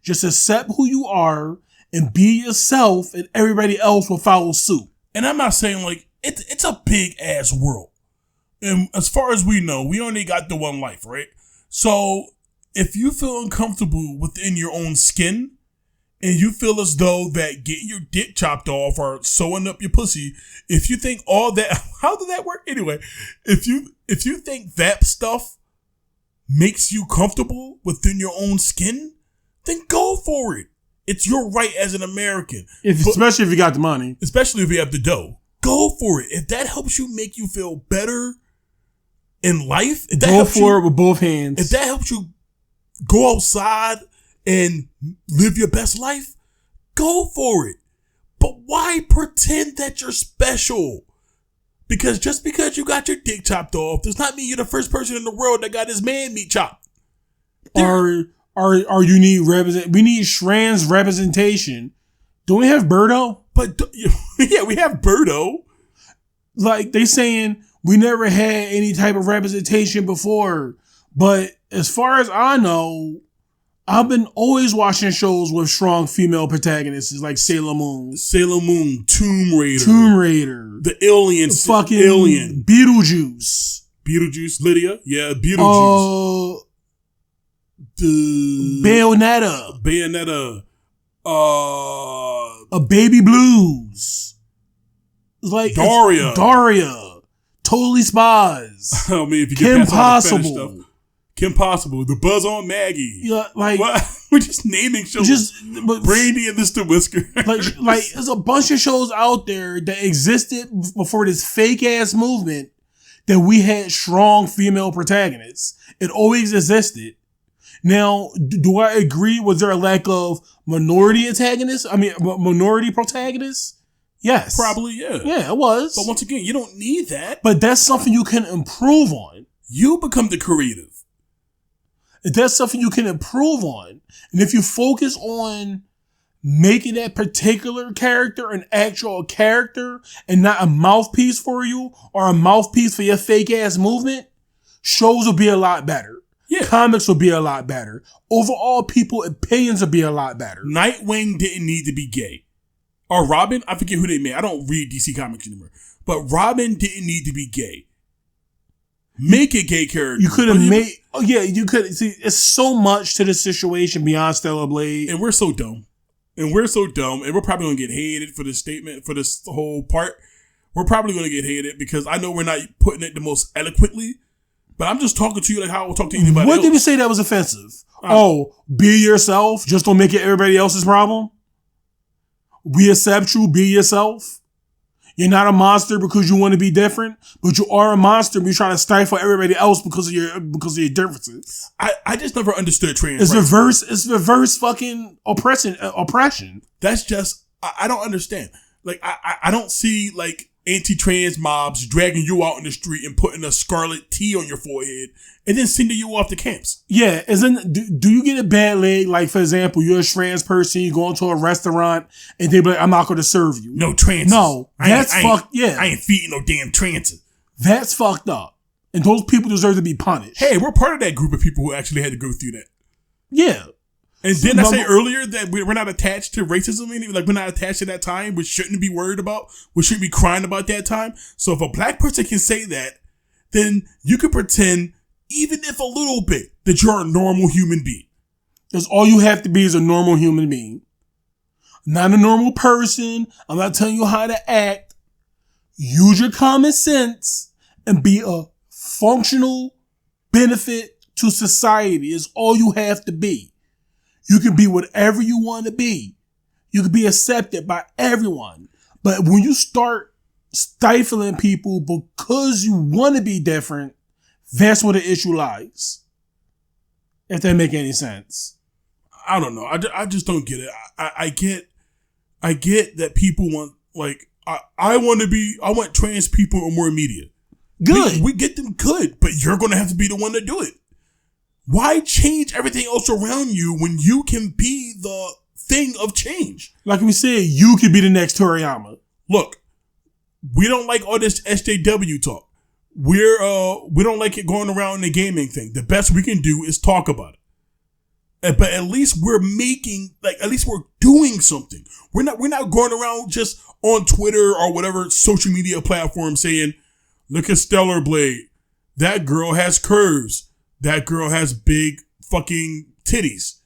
Just accept who you are and be yourself, and everybody else will follow suit. And I'm not saying like it's a big ass world. And as far as we know, we only got the one life, right? So if you feel uncomfortable within your own skin and you feel as though that getting your dick chopped off or sewing up your pussy, if you think all that, how did that work anyway? If you think that stuff makes you comfortable within your own skin, then go for it. It's your right as an American. Especially if you got the money. Especially if you have the dough. Go for it. If that helps you make you feel better in life, go for it with both hands. If that helps you go outside and live your best life, go for it. But why pretend that you're special? Because just because you got your dick chopped off does not mean you're the first person in the world that got his man meat chopped. Or you need we need trans representation. Don't we have Birdo? But yeah, we have Birdo. Like they saying we never had any type of representation before. But as far as I know, I've been always watching shows with strong female protagonists like Sailor Moon, Tomb Raider, the aliens, fucking Alien, Beetlejuice, Lydia, yeah, Beetlejuice. Bayonetta, a Baby Blues, like Daria, Totally Spies. I mean, if you Kim Possible. Kim Possible, the Buzz on Maggie. Yeah, like what? We're just naming shows. Brandy and Mr. Whisker. like there's a bunch of shows out there that existed before this fake ass movement that we had strong female protagonists. It always existed. Now, do I agree? Was there a lack of minority antagonists? I mean, minority protagonists? Yes. Probably, yeah. Yeah, it was. But once again, you don't need that. But that's something you can improve on. You become the creative. That's something you can improve on. And if you focus on making that particular character an actual character and not a mouthpiece for you or a mouthpiece for your fake ass movement, shows will be a lot better. Yeah. Comics will be a lot better. Overall, people's opinions will be a lot better. Nightwing didn't need to be gay. Or Robin, I forget who they made. I don't read DC Comics anymore. But Robin didn't need to be gay. Make a gay character. You could have made... Oh, yeah, you could... See, it's so much to the situation beyond Stellar Blade. And we're so dumb. And we're probably going to get hated for this statement, for this whole part. We're probably going to get hated because I know we're not putting it the most eloquently. But I'm just talking to you like how I would talk to anybody else. What did we say that was offensive? Be yourself. Just don't make it everybody else's problem. We accept you. Be yourself. You're not a monster because you want to be different, but you are a monster. You're trying to stifle everybody else because of your differences. I just never understood trans. It's reverse fucking oppression. That's just I don't understand. Like I don't see like anti-trans mobs dragging you out in the street and putting a scarlet T on your forehead and then sending you off to camps. Yeah, do you get a bad leg? Like, for example, you're a trans person, you go into a restaurant and they be like, I'm not going to serve you. No trans. No, that's fucked. Yeah. I ain't feeding no damn trans. That's fucked up. And those people deserve to be punished. Hey, we're part of that group of people who actually had to go through that. Yeah. And didn't I say earlier that we're not attached to racism? Like, we're not attached to that time. We shouldn't be worried about. We shouldn't be crying about that time. So if a black person can say that, then you can pretend, even if a little bit, that you're a normal human being. That's all you have to be is a normal human being. Not a normal person. I'm not telling you how to act. Use your common sense and be a functional benefit to society is all you have to be. You can be whatever you want to be. You can be accepted by everyone. But when you start stifling people because you want to be different, that's where the issue lies. If that make any sense. I don't know. I just don't get it. I I get that people want, like, I want trans people in more media. Good. We get them good, but you're going to have to be the one to do it. Why change everything else around you when you can be the thing of change? Like we said, you could be the next Toriyama. Look, we don't like all this SJW talk. We don't like it going around the gaming thing. The best we can do is talk about it. But at least we're doing something. We're not going around just on Twitter or whatever social media platform saying, look at Stellar Blade. That girl has curves. That girl has big fucking titties.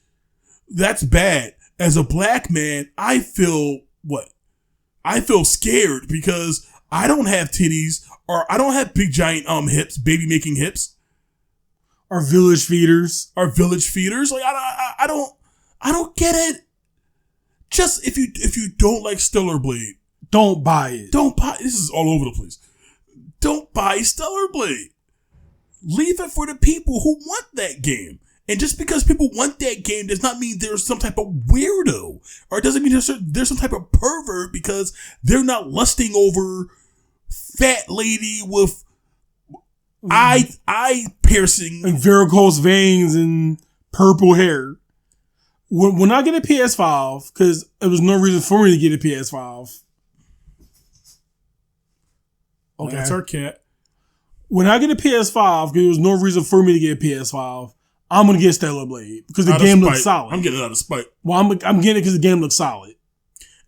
That's bad. As a black man, I feel scared because I don't have titties or I don't have big giant hips, baby making hips. Our village feeders. Like I don't get it. Just if you don't like Stellar Blade, don't buy it. This is all over the place. Don't buy Stellar Blade. Leave it for the people who want that game. And just because people want that game does not mean there's some type of weirdo. Or it doesn't mean there's some type of pervert because they're not lusting over fat lady with eye piercing. And varicose veins and purple hair. When I get a PS5, because there was no reason for me to get a PS5. Okay. That's our cat. When I get a PS5, because there was no reason for me to get a PS5, I'm going to get Stellar Blade because the game looks solid. I'm getting it out of spite. Well, I'm getting it because the game looks solid.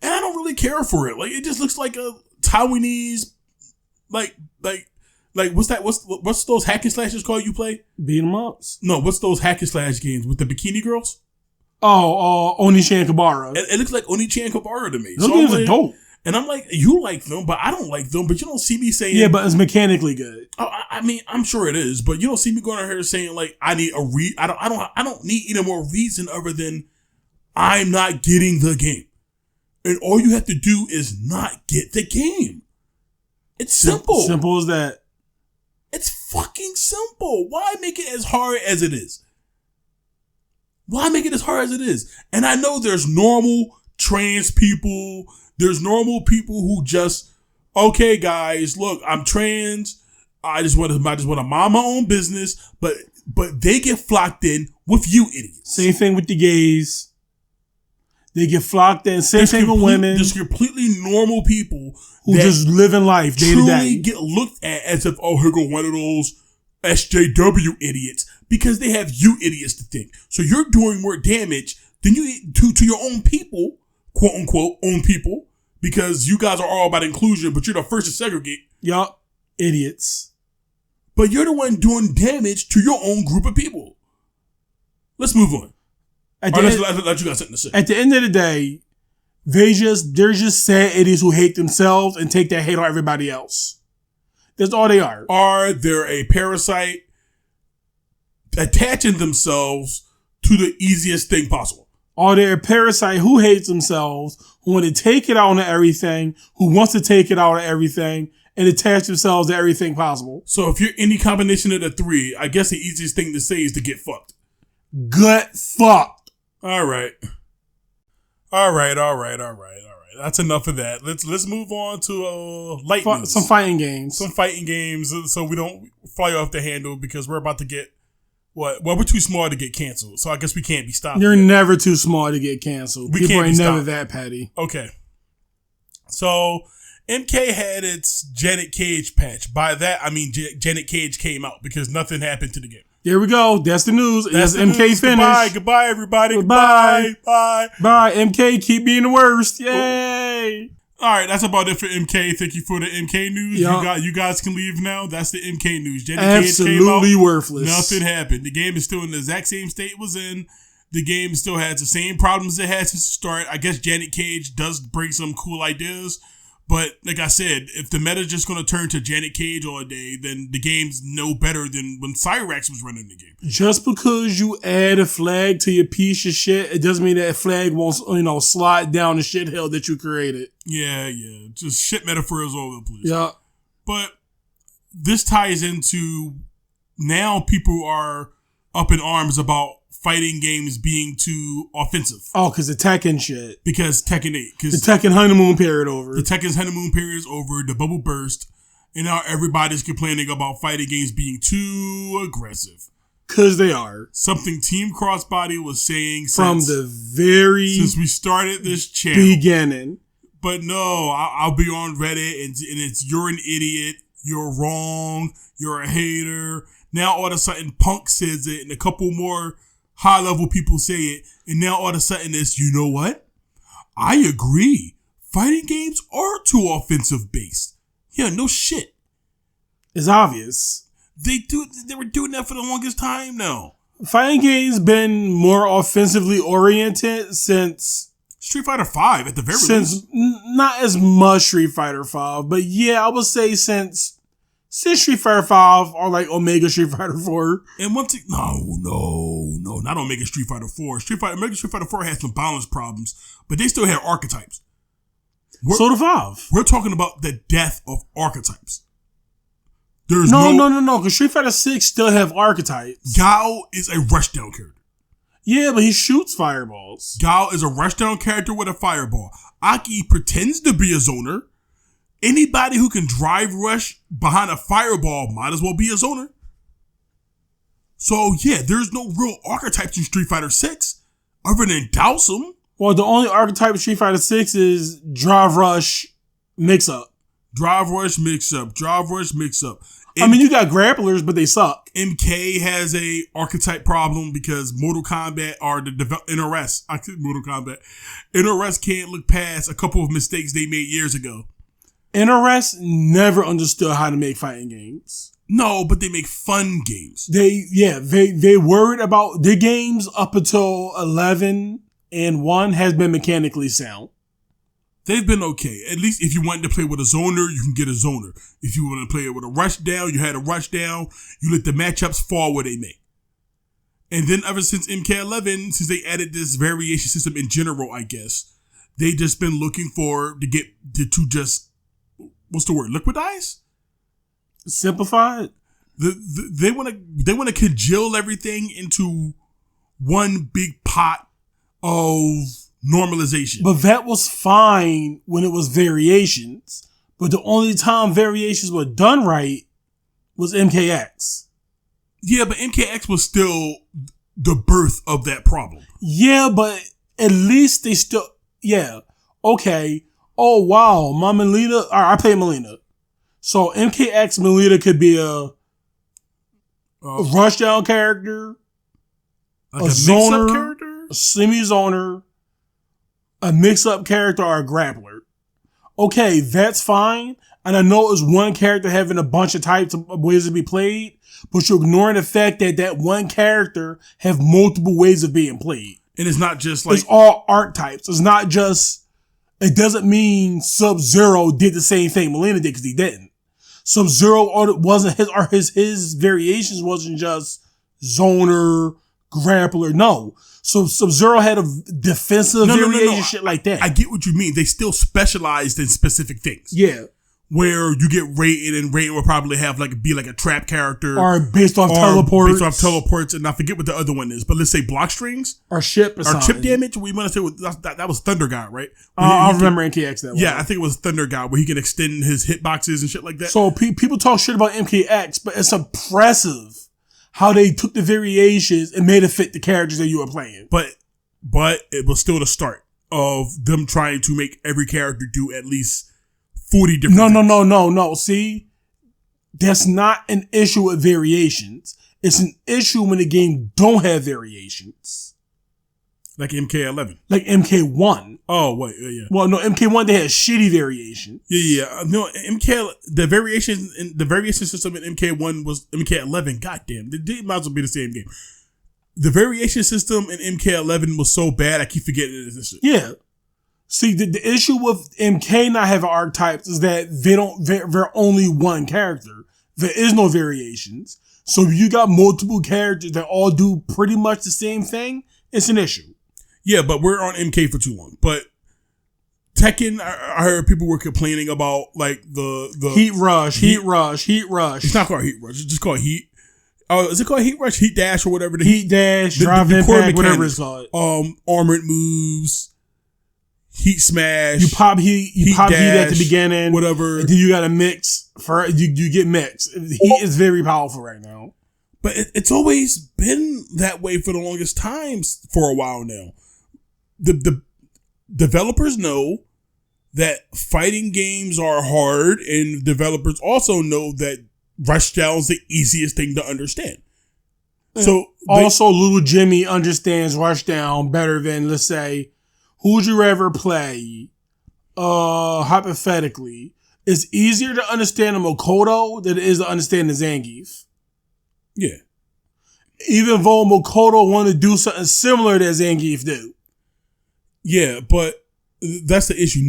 And I don't really care for it. Like, it just looks like a Taiwanese, like what's that? What's those hack and slashes called you play? Beat 'em ups. No, what's those hack and slash games with the bikini girls? Oh, Oni-chan Kabara. It looks like Oni-chan Kabara to me. Those games are dope. And I'm like, you like them, but I don't like them. But you don't see me saying, yeah, but it's mechanically good. I mean, I'm sure it is, but you don't see me going out here saying like, I need I don't need any more reason other than I'm not getting the game, and all you have to do is not get the game. It's simple. Simple as that. It's fucking simple. Why make it as hard as it is? Why make it as hard as it is? And I know there's normal trans people. There's normal people who just, okay, guys, look, I'm trans. I just want to mind my own business, but they get flocked in with you idiots. Same thing with the gays. They get flocked in. Same thing with women. There's completely normal people who just live in life day to day. Truly get looked at as if, oh, here go one of those SJW idiots, because they have you idiots to think. So you're doing more damage than you to your own people, quote unquote, own people. Because you guys are all about inclusion, but you're the first to segregate. Yup. Idiots. But you're the one doing damage to your own group of people. Let's move on. Let you guys something to say. At the end of the day, they're just sad idiots who hate themselves and take that hate on everybody else. That's all they are. Are there a parasite attaching themselves to the easiest thing possible? Are there a parasite who hates themselves, who want to take it out on everything, who wants to take it out on everything, and attach themselves to everything possible? So if you're any combination of the three, I guess the easiest thing to say is to get fucked. Get fucked. All right. That's enough of that. Let's move on to light news. Some fighting games. So we don't fly off the handle because we're about to get what? Well, we're too small to get canceled, so I guess we can't be stopped. You're never too small to get canceled. People ain't never that petty. Okay. So MK had its Janet Cage patch. By that, I mean Janet Cage came out because nothing happened to the game. There we go. That's the news. That's MK news. finish. Goodbye, everybody. Goodbye. Bye. Bye. MK, keep being the worst. Yay. All right, that's about it for MK. Thank you for the MK news. Yep. You guys can leave now. That's the MK news. Janet Absolutely Cage came out, worthless. Nothing happened. The game is still in the exact same state it was in. The game still has the same problems it had since the start. I guess Janet Cage does bring some cool ideas. But like I said, if the meta is just going to turn to Janet Cage all day, then the game's no better than when Cyrax was running the game. Just because you add a flag to your piece of shit, it doesn't mean that flag won't, slide down the shit hill that you created. Yeah. Just shit metaphors all over the place. Yeah. But this ties into now people are up in arms about fighting games being too offensive. Oh, because the Tekken shit. Because Tekken 8. The Tekken honeymoon period over. The Tekken's honeymoon period is over. The bubble burst. And now everybody's complaining about fighting games being too aggressive. Because they are. Something Team Crossbody was saying since we started this channel. Beginning. But no, I'll be on Reddit and it's you're an idiot. You're wrong. You're a hater. Now all of a sudden Punk says it and a couple more high level people say it. And now all of a sudden it's, you know what? I agree. Fighting games are too offensive based. Yeah, no shit. It's obvious. They were doing that for the longest time now. Fighting games been more offensively oriented since Street Fighter V at the very least. Not as much Street Fighter V, but yeah, I would say since Street Fighter V or like Omega Street Fighter 4. And one thing, no, not Omega Street Fighter 4. Omega Street Fighter 4 had some balance problems, but they still had archetypes. So did 5. We're talking about the death of archetypes. There's no, because Street Fighter 6 still have archetypes. Gao is a rushdown character. Yeah, but he shoots fireballs. Gao is a rushdown character with a fireball. Aki pretends to be a zoner. Anybody who can drive rush behind a fireball might as well be a zoner. So yeah, there's no real archetypes in Street Fighter 6 other than Dowsum. Well, the only archetype of Street Fighter 6 is drive rush mix up. Drive rush mix up. You got grapplers, but they suck. MK has a archetype problem because Mortal Kombat or the NRS. Mortal Kombat. NRS can't look past a couple of mistakes they made years ago. NRS never understood how to make fighting games. No, but they make fun games. They worried about their games up until 11 and 1 has been mechanically sound. They've been okay. At least if you wanted to play with a zoner, you can get a zoner. If you want to play it with a rush down, you had a rush down. You let the matchups fall where they may. And then ever since MK11, since they added this variation system in general, I guess, they just been looking for to just, what's the word? Liquidize? Simplified? They want to congeal everything into one big pot of normalization. But that was fine when it was variations. But the only time variations were done right was MKX. Yeah, but MKX was still the birth of that problem. Yeah, but at least they still... Yeah. Okay. Oh, wow. My Melina... I play Melina. So MKX Melina could be a rushdown character, like a zoner, character? A semi-zoner, a mix-up character, or a grappler. Okay, that's fine. And I know it's one character having a bunch of types of ways to be played, but you're ignoring the fact that one character have multiple ways of being played. And it's not just like... It's all archetypes. It's not just... It doesn't mean Sub-Zero did the same thing Melina did, because he didn't. Sub-Zero wasn't his variations wasn't just zoner, grappler. No. So Sub-Zero had a defensive variation, shit like that. I get what you mean. They still specialized in specific things. Yeah. Where you get Raiden, and Raiden will probably be like a trap character. Or based off teleports. And I forget what the other one is. But let's say block strings. Or chip damage. We want to say that was Thunder God, right? I remember MKX that way. Yeah, I think it was Thunder God, where he can extend his hitboxes and shit like that. So people talk shit about MKX, but it's impressive how they took the variations and made it fit the characters that you were playing. But it was still the start of them trying to make every character do at least 40 different things. No. See, that's not an issue with variations. It's an issue when the game don't have variations. Like MK11. Like MK1. Oh, wait, yeah. Well, no, MK1, they had shitty variations. Yeah. No, the variation system in MK1 was MK11. Goddamn, they might as well be the same game. The variation system in MK11 was so bad, I keep forgetting it is. Yeah. See, the issue with MK not having archetypes is that they're only one character. There is no variations. So if you got multiple characters that all do pretty much the same thing, it's an issue. Yeah, but we're on MK for too long. But Tekken, I heard people were complaining about like the Heat rush. It's not called Heat Rush. It's just called Heat. Oh, is it called Heat Rush, Heat Dash, or whatever? Heat Dash, Drive Impact, whatever it's called. Armored moves, Heat Smash. You pop heat. You pop heat at the beginning, whatever. And then you got to mix for you get mixed. Heat is very powerful right now. But it's always been that way for the longest times for a while now. The developers know that fighting games are hard, and developers also know that Rushdown is the easiest thing to understand. So also, little Jimmy understands Rushdown better than, let's say, who would you rather play? Hypothetically, it's easier to understand a Makoto than it is to understand the Zangief. Yeah. Even though Makoto want to do something similar that Zangief do. Yeah, but that's the issue.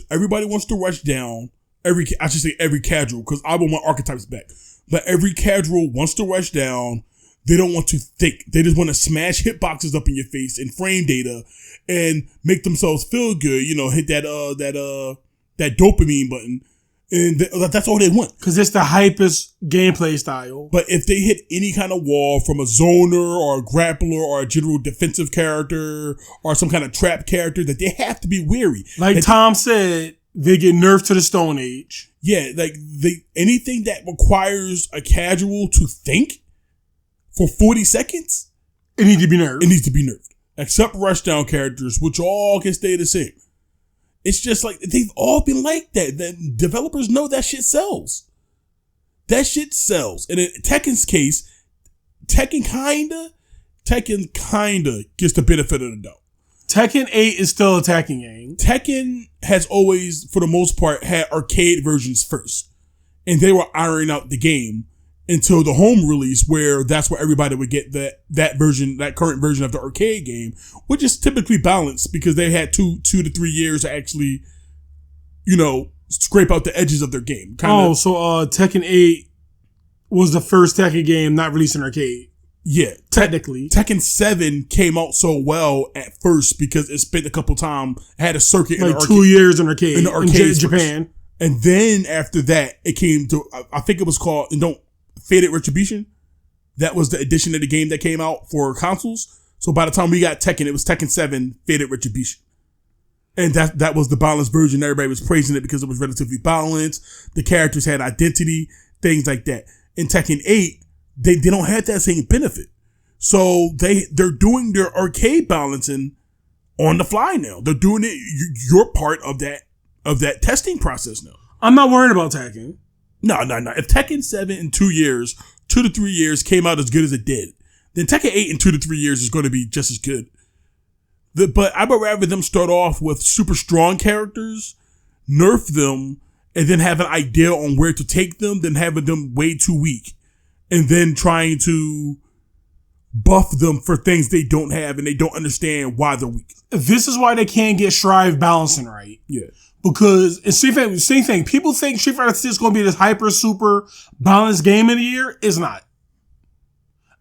Everybody wants to rush down. Every casual, because I want my archetypes back. But every casual wants to rush down. They don't want to think. They just want to smash hitboxes up in your face and frame data and make themselves feel good. Hit that dopamine button. And that's all they want. Because it's the hypest gameplay style. But if they hit any kind of wall from a zoner or a grappler or a general defensive character or some kind of trap character, that they have to be wary. Like Tom said, they get nerfed to the Stone Age. Yeah, like anything that requires a casual to think for 40 seconds, it needs to be nerfed. It needs to be nerfed. Except rushdown characters, which all can stay the same. It's just like, they've all been like that. The developers know that shit sells. That shit sells. And in Tekken's case, Tekken kinda gets the benefit of the doubt. Tekken 8 is still a Tekken game. Tekken has always, for the most part, had arcade versions first. And they were ironing out the game until the home release, where that's where everybody would get that version, that current version of the arcade game, which is typically balanced because they had 2 to 3 years to actually, scrape out the edges of their game. So Tekken 8 was the first Tekken game not released in arcade. Yeah. Technically. Tekken 7 came out so well at first because it spent a couple times, had a circuit in 2 years in arcade. In the arcade in Japan. And then after that, it came to, I think it was called, Faded Retribution. That was the edition of the game that came out for consoles. So by the time we got Tekken, it was Tekken 7 Faded Retribution. And that was the balanced version. Everybody was praising it because it was relatively balanced. The characters had identity, things like that. In Tekken 8, they don't have that same benefit. So they're doing their arcade balancing on the fly now. They're doing it. You're part of that testing process now. I'm not worried about Tekken. No. If Tekken 7 in 2 years, 2 to 3 years came out as good as it did, then Tekken 8 in 2 to 3 years is going to be just as good. But I would rather them start off with super strong characters, nerf them, and then have an idea on where to take them than having them way too weak and then trying to buff them for things they don't have and they don't understand why they're weak. This is why they can't get Strive balancing right. Yeah. Because it's same thing. People think Street Fighter 6 is going to be this hyper super balanced game of the year. It's not.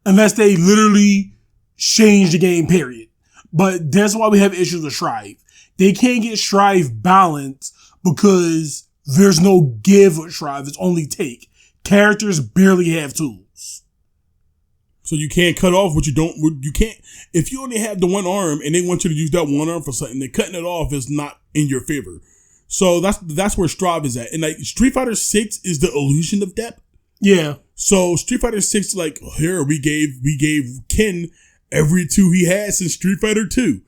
Unless they literally change the game, period. But that's why we have issues with Strive. They can't get Strive balanced because there's no give with Strive. It's only take. Characters barely have tools. So you can't cut off what you can't, if you only have the one arm and they want you to use that one arm for something, then cutting it off is not in your favor. So that's where Strive is at. And like Street Fighter 6 is the illusion of depth. Yeah. So Street Fighter 6, like, here we gave Ken every 2 he had since Street Fighter 2.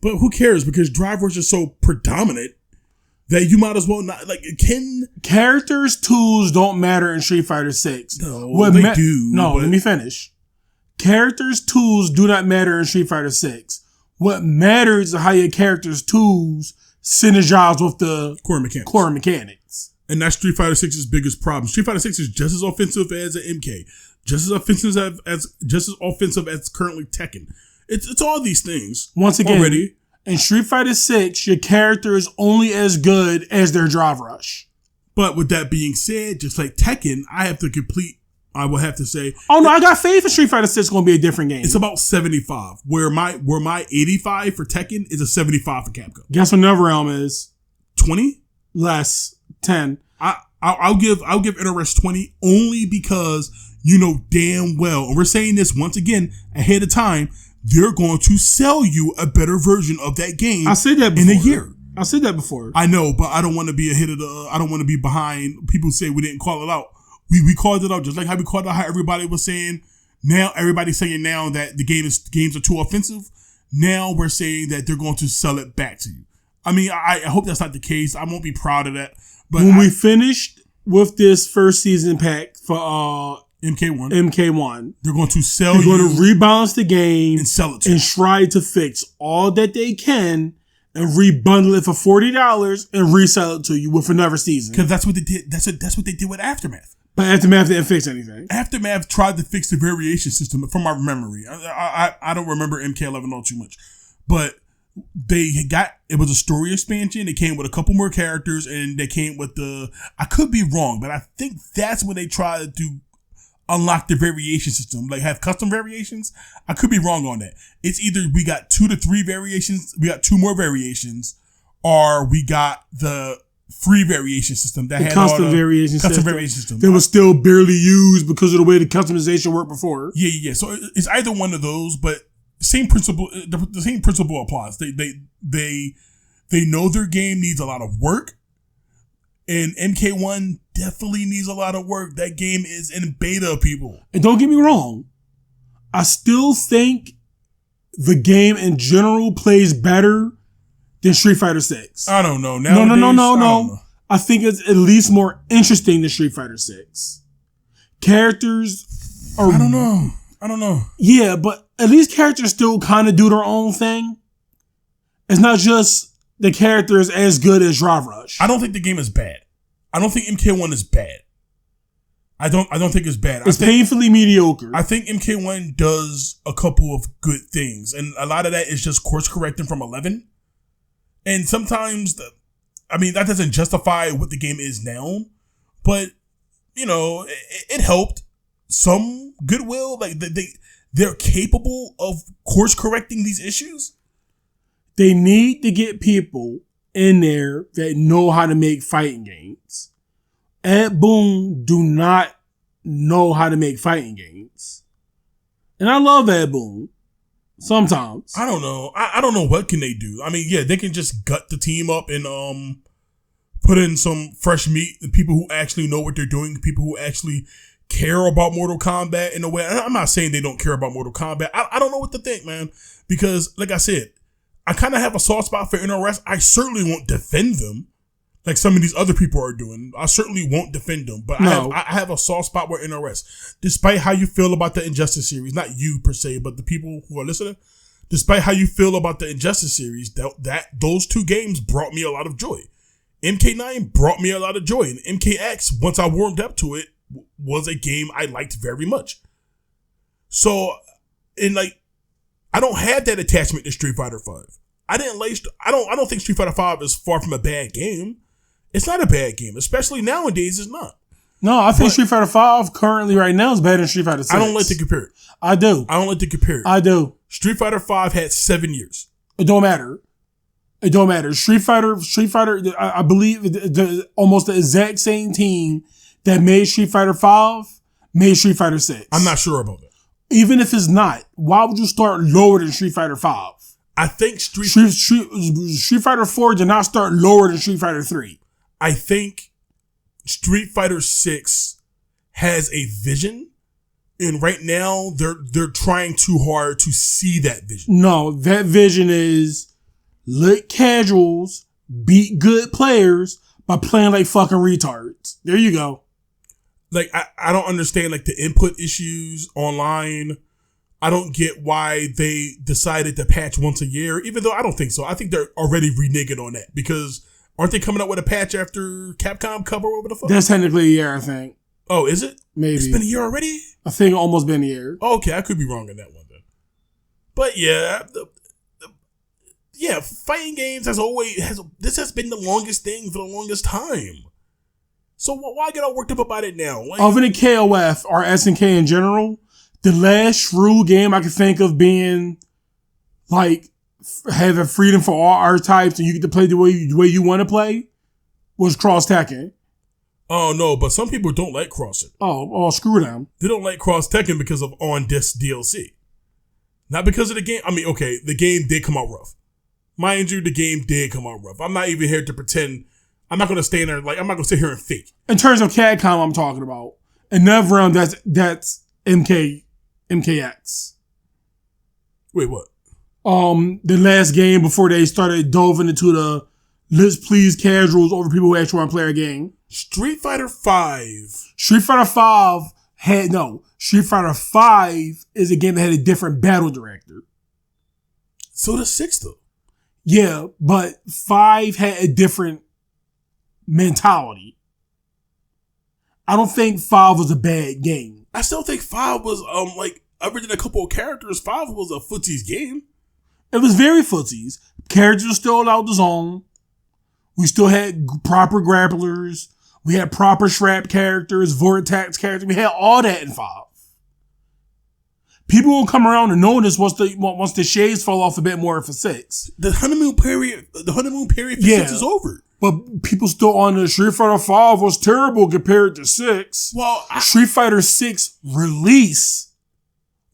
But who cares? Because Drive Rush is so predominant that you might as well not, like, Ken. Characters' tools don't matter in Street Fighter 6. No, they do. No, let me finish. Characters' tools do not matter in Street Fighter 6. What matters is how your character's tools synergize with the core mechanics. And that's Street Fighter 6's biggest problem. Street Fighter 6 is just as offensive as an MK, just as offensive as currently Tekken. It's all these things. Once again, already. In Street Fighter 6, your character is only as good as their drive rush. But with that being said, just like Tekken, I will have to say. Oh no, I got faith in Street Fighter 6 is going to be a different game. It's about 75, where my 85 for Tekken is a 75 for Capcom. Guess what NetherRealm is? 20? Less. 10. I'll give NRS 20 only because you know damn well, and we're saying this once again ahead of time, they're going to sell you a better version of that game. I said that before. In a year. I said that before. I know, but I don't want to be ahead of the. I don't want to be behind. People say we didn't call it out. We called it out just like how we called out how everybody was saying. Now everybody's saying now that the games are too offensive. Now we're saying that they're going to sell it back to you. I mean, I hope that's not the case. I won't be proud of that. But when we finished with this first season pack for MK1, they're going to sell. They're going to rebalance the game and sell it to and try to fix all that they can and rebundle it for $40 and resell it to you with another season. Because that's what they did. That's what they did with Aftermath. But Aftermath didn't fix anything. Aftermath tried to fix the variation system from my memory. I don't remember MK11 all too much, but it was a story expansion. It came with a couple more characters, and they came with I could be wrong, but I think that's when they tried to unlock the variation system, like have custom variations. I could be wrong on that. It's either we got 2 to 3 variations, we got 2 more variations, or we got the free variation system that had custom variation system that was still barely used because of the way the customization worked before. Yeah. So it's either one of those, but same principle. The same principle applies. They know their game needs a lot of work, and MK1 definitely needs a lot of work. That game is in beta, people. And don't get me wrong, I still think the game in general plays better than Street Fighter 6. I don't know. No. I think it's at least more interesting than Street Fighter 6. Characters are... I don't know. Yeah, but at least characters still kind of do their own thing. It's not just the characters as good as Drive Rush. I don't think the game is bad. I don't think MK1 is bad. I don't think it's bad. It's painfully mediocre. I think MK1 does a couple of good things, and a lot of that is just course correcting from 11. And sometimes, that doesn't justify what the game is now, but, it helped. Some goodwill, like they're capable of course correcting these issues. They need to get people in there that know how to make fighting games. Ed Boon do not know how to make fighting games. And I love Ed Boon. Sometimes. I don't know. I don't know what can they do. I mean, yeah, they can just gut the team up and put in some fresh meat, the people who actually know what they're doing, people who actually care about Mortal Kombat in a way. I'm not saying they don't care about Mortal Kombat. I don't know what to think, man. Because, like I said, I kind of have a soft spot for NRS. I certainly won't defend them like some of these other people are doing. I certainly won't defend them. But no. I have a soft spot with NRS. Despite how you feel about the Injustice series, not you per se, but the people who are listening, despite how you feel about the Injustice series, those 2 games brought me a lot of joy. MK9 brought me a lot of joy. And MKX, once I warmed up to it, was a game I liked very much. So, I don't have that attachment to Street Fighter 5. I don't think Street Fighter 5 is far from a bad game. It's not a bad game, especially nowadays. It's not. No, I think Street Fighter 5 currently right now is better than Street Fighter 6. I don't like to compare it. I do. I don't like to compare it. I do. Street Fighter 5 had 7 years. It don't matter. Street Fighter. I believe almost the exact same team that made Street Fighter 5 made Street Fighter 6. I'm not sure about that. Even if it's not, why would you start lower than Street Fighter 5? I think Street Fighter 4 did not start lower than Street Fighter 3. I think Street Fighter 6 has a vision, and right now they're trying too hard to see that vision. No, that vision is let casuals beat good players by playing like fucking retards. There you go. Like, I don't understand, like, the input issues online. I don't get why they decided to patch once a year, even though I don't think so. I think they're already reneging on that, because aren't they coming up with a patch after Capcom cover over the fuck? That's technically a year, I think. Oh, is it? Maybe. It's been a year already? I think almost been a year. Oh, okay, I could be wrong on that one then. But yeah, fighting games this has been the longest thing for the longest time. So why get all worked up about it now? Other than KOF or SNK in general, the last true game I can think of being like having freedom for all art types and you get to play the way you want to play was Cross Tekken. Oh no, but some people don't like crossing. Oh, screw them. They don't like cross Tekken because of on disc DLC. Not because of the game. I mean, okay, the game did come out rough. Mind you, the game did come out rough. I'm not even here to pretend. I'm not going to stand there like I'm not going to sit here and fake. In terms of Capcom, I'm talking about. In that round, that's MKX. Wait, what? The last game before they started delving into the let's please casuals over people who actually want to play a game. Street Fighter 5. Street Fighter 5 Street Fighter 5 is a game that had a different battle director. So does 6 though. Yeah, but 5 had a different mentality. I don't think 5 was a bad game. I still think 5 was like other than a couple of characters, 5 was a footsies game. It was very footsies. Characters were still allowed to zone. We still had proper grapplers. We had proper Shrap characters, Vortex characters. We had all that in 5. People will come around and notice once the shades fall off a bit more for 6. The honeymoon period for 6 is over. But people still on the Street Fighter 5 was terrible compared to 6. Well, Street Fighter 6 release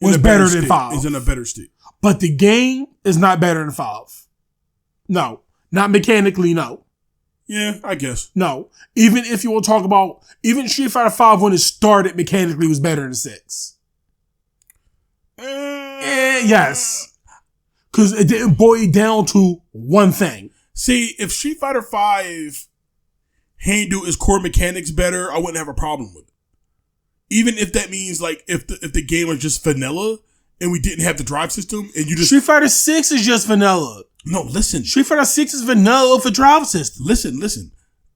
was better than 5. Is in a better state. But the game is not better than 5. No. Not mechanically, no. Yeah, I guess. No. Even if you will talk about, even Street Fighter 5 when it started mechanically was better than 6. Yes. Because it didn't boil down to one thing. See, if Street Fighter 5 handled its core mechanics better, I wouldn't have a problem with it. Even if that means like if the game was just vanilla and we didn't have the drive system and you just Street Fighter 6 is just vanilla. No, listen. Street Fighter 6 is vanilla for drive system. Listen.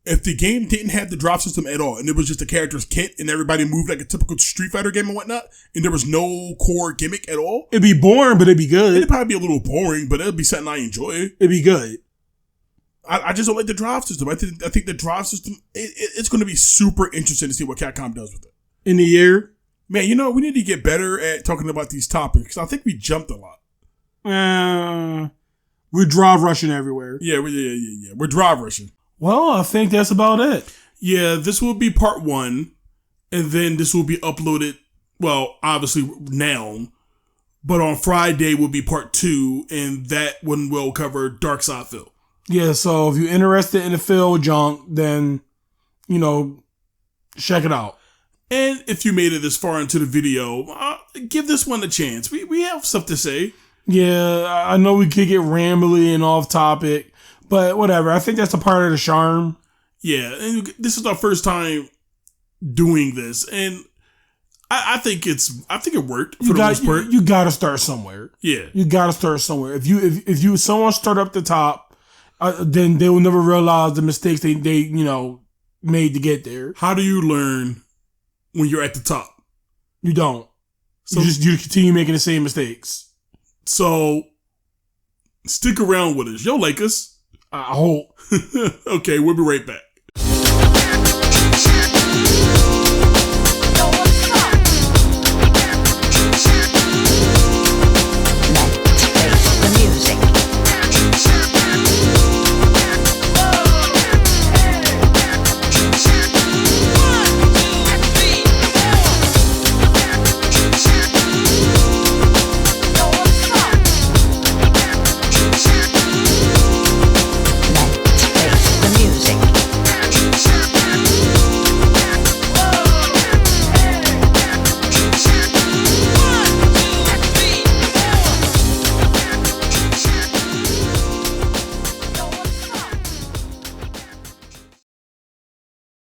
If the game didn't have the drop system at all and it was just a character's kit and everybody moved like a typical Street Fighter game and whatnot and there was no core gimmick at all. It'd be boring, but it'd be good. It'd probably be a little boring, but it'd be something I enjoy. It'd be good. I just don't like the drive system. I think the drive system, it's going to be super interesting to see what Capcom does with it. In the year? Man, we need to get better at talking about these topics. I think we jumped a lot. We're drive rushing everywhere. Yeah. We're drive rushing. Well, I think that's about it. Yeah, this will be part 1, and then this will be uploaded, well, obviously now, but on Friday will be part 2, and that one will cover Dark Side Phil. Yeah, so if you're interested in the Phil junk, then, check it out. And if you made it this far into the video, give this one a chance. We have stuff to say. Yeah, I know we could get rambly and off topic, but whatever. I think that's a part of the charm. Yeah, and this is our first time doing this, and I think it worked for the most part. You gotta start somewhere. Yeah, you gotta start somewhere. If someone start up the top, then they will never realize the mistakes they made to get there. How do you learn when you're at the top? You don't. So you continue making the same mistakes. So stick around with us. You'll like us. I hope. Okay, we'll be right back.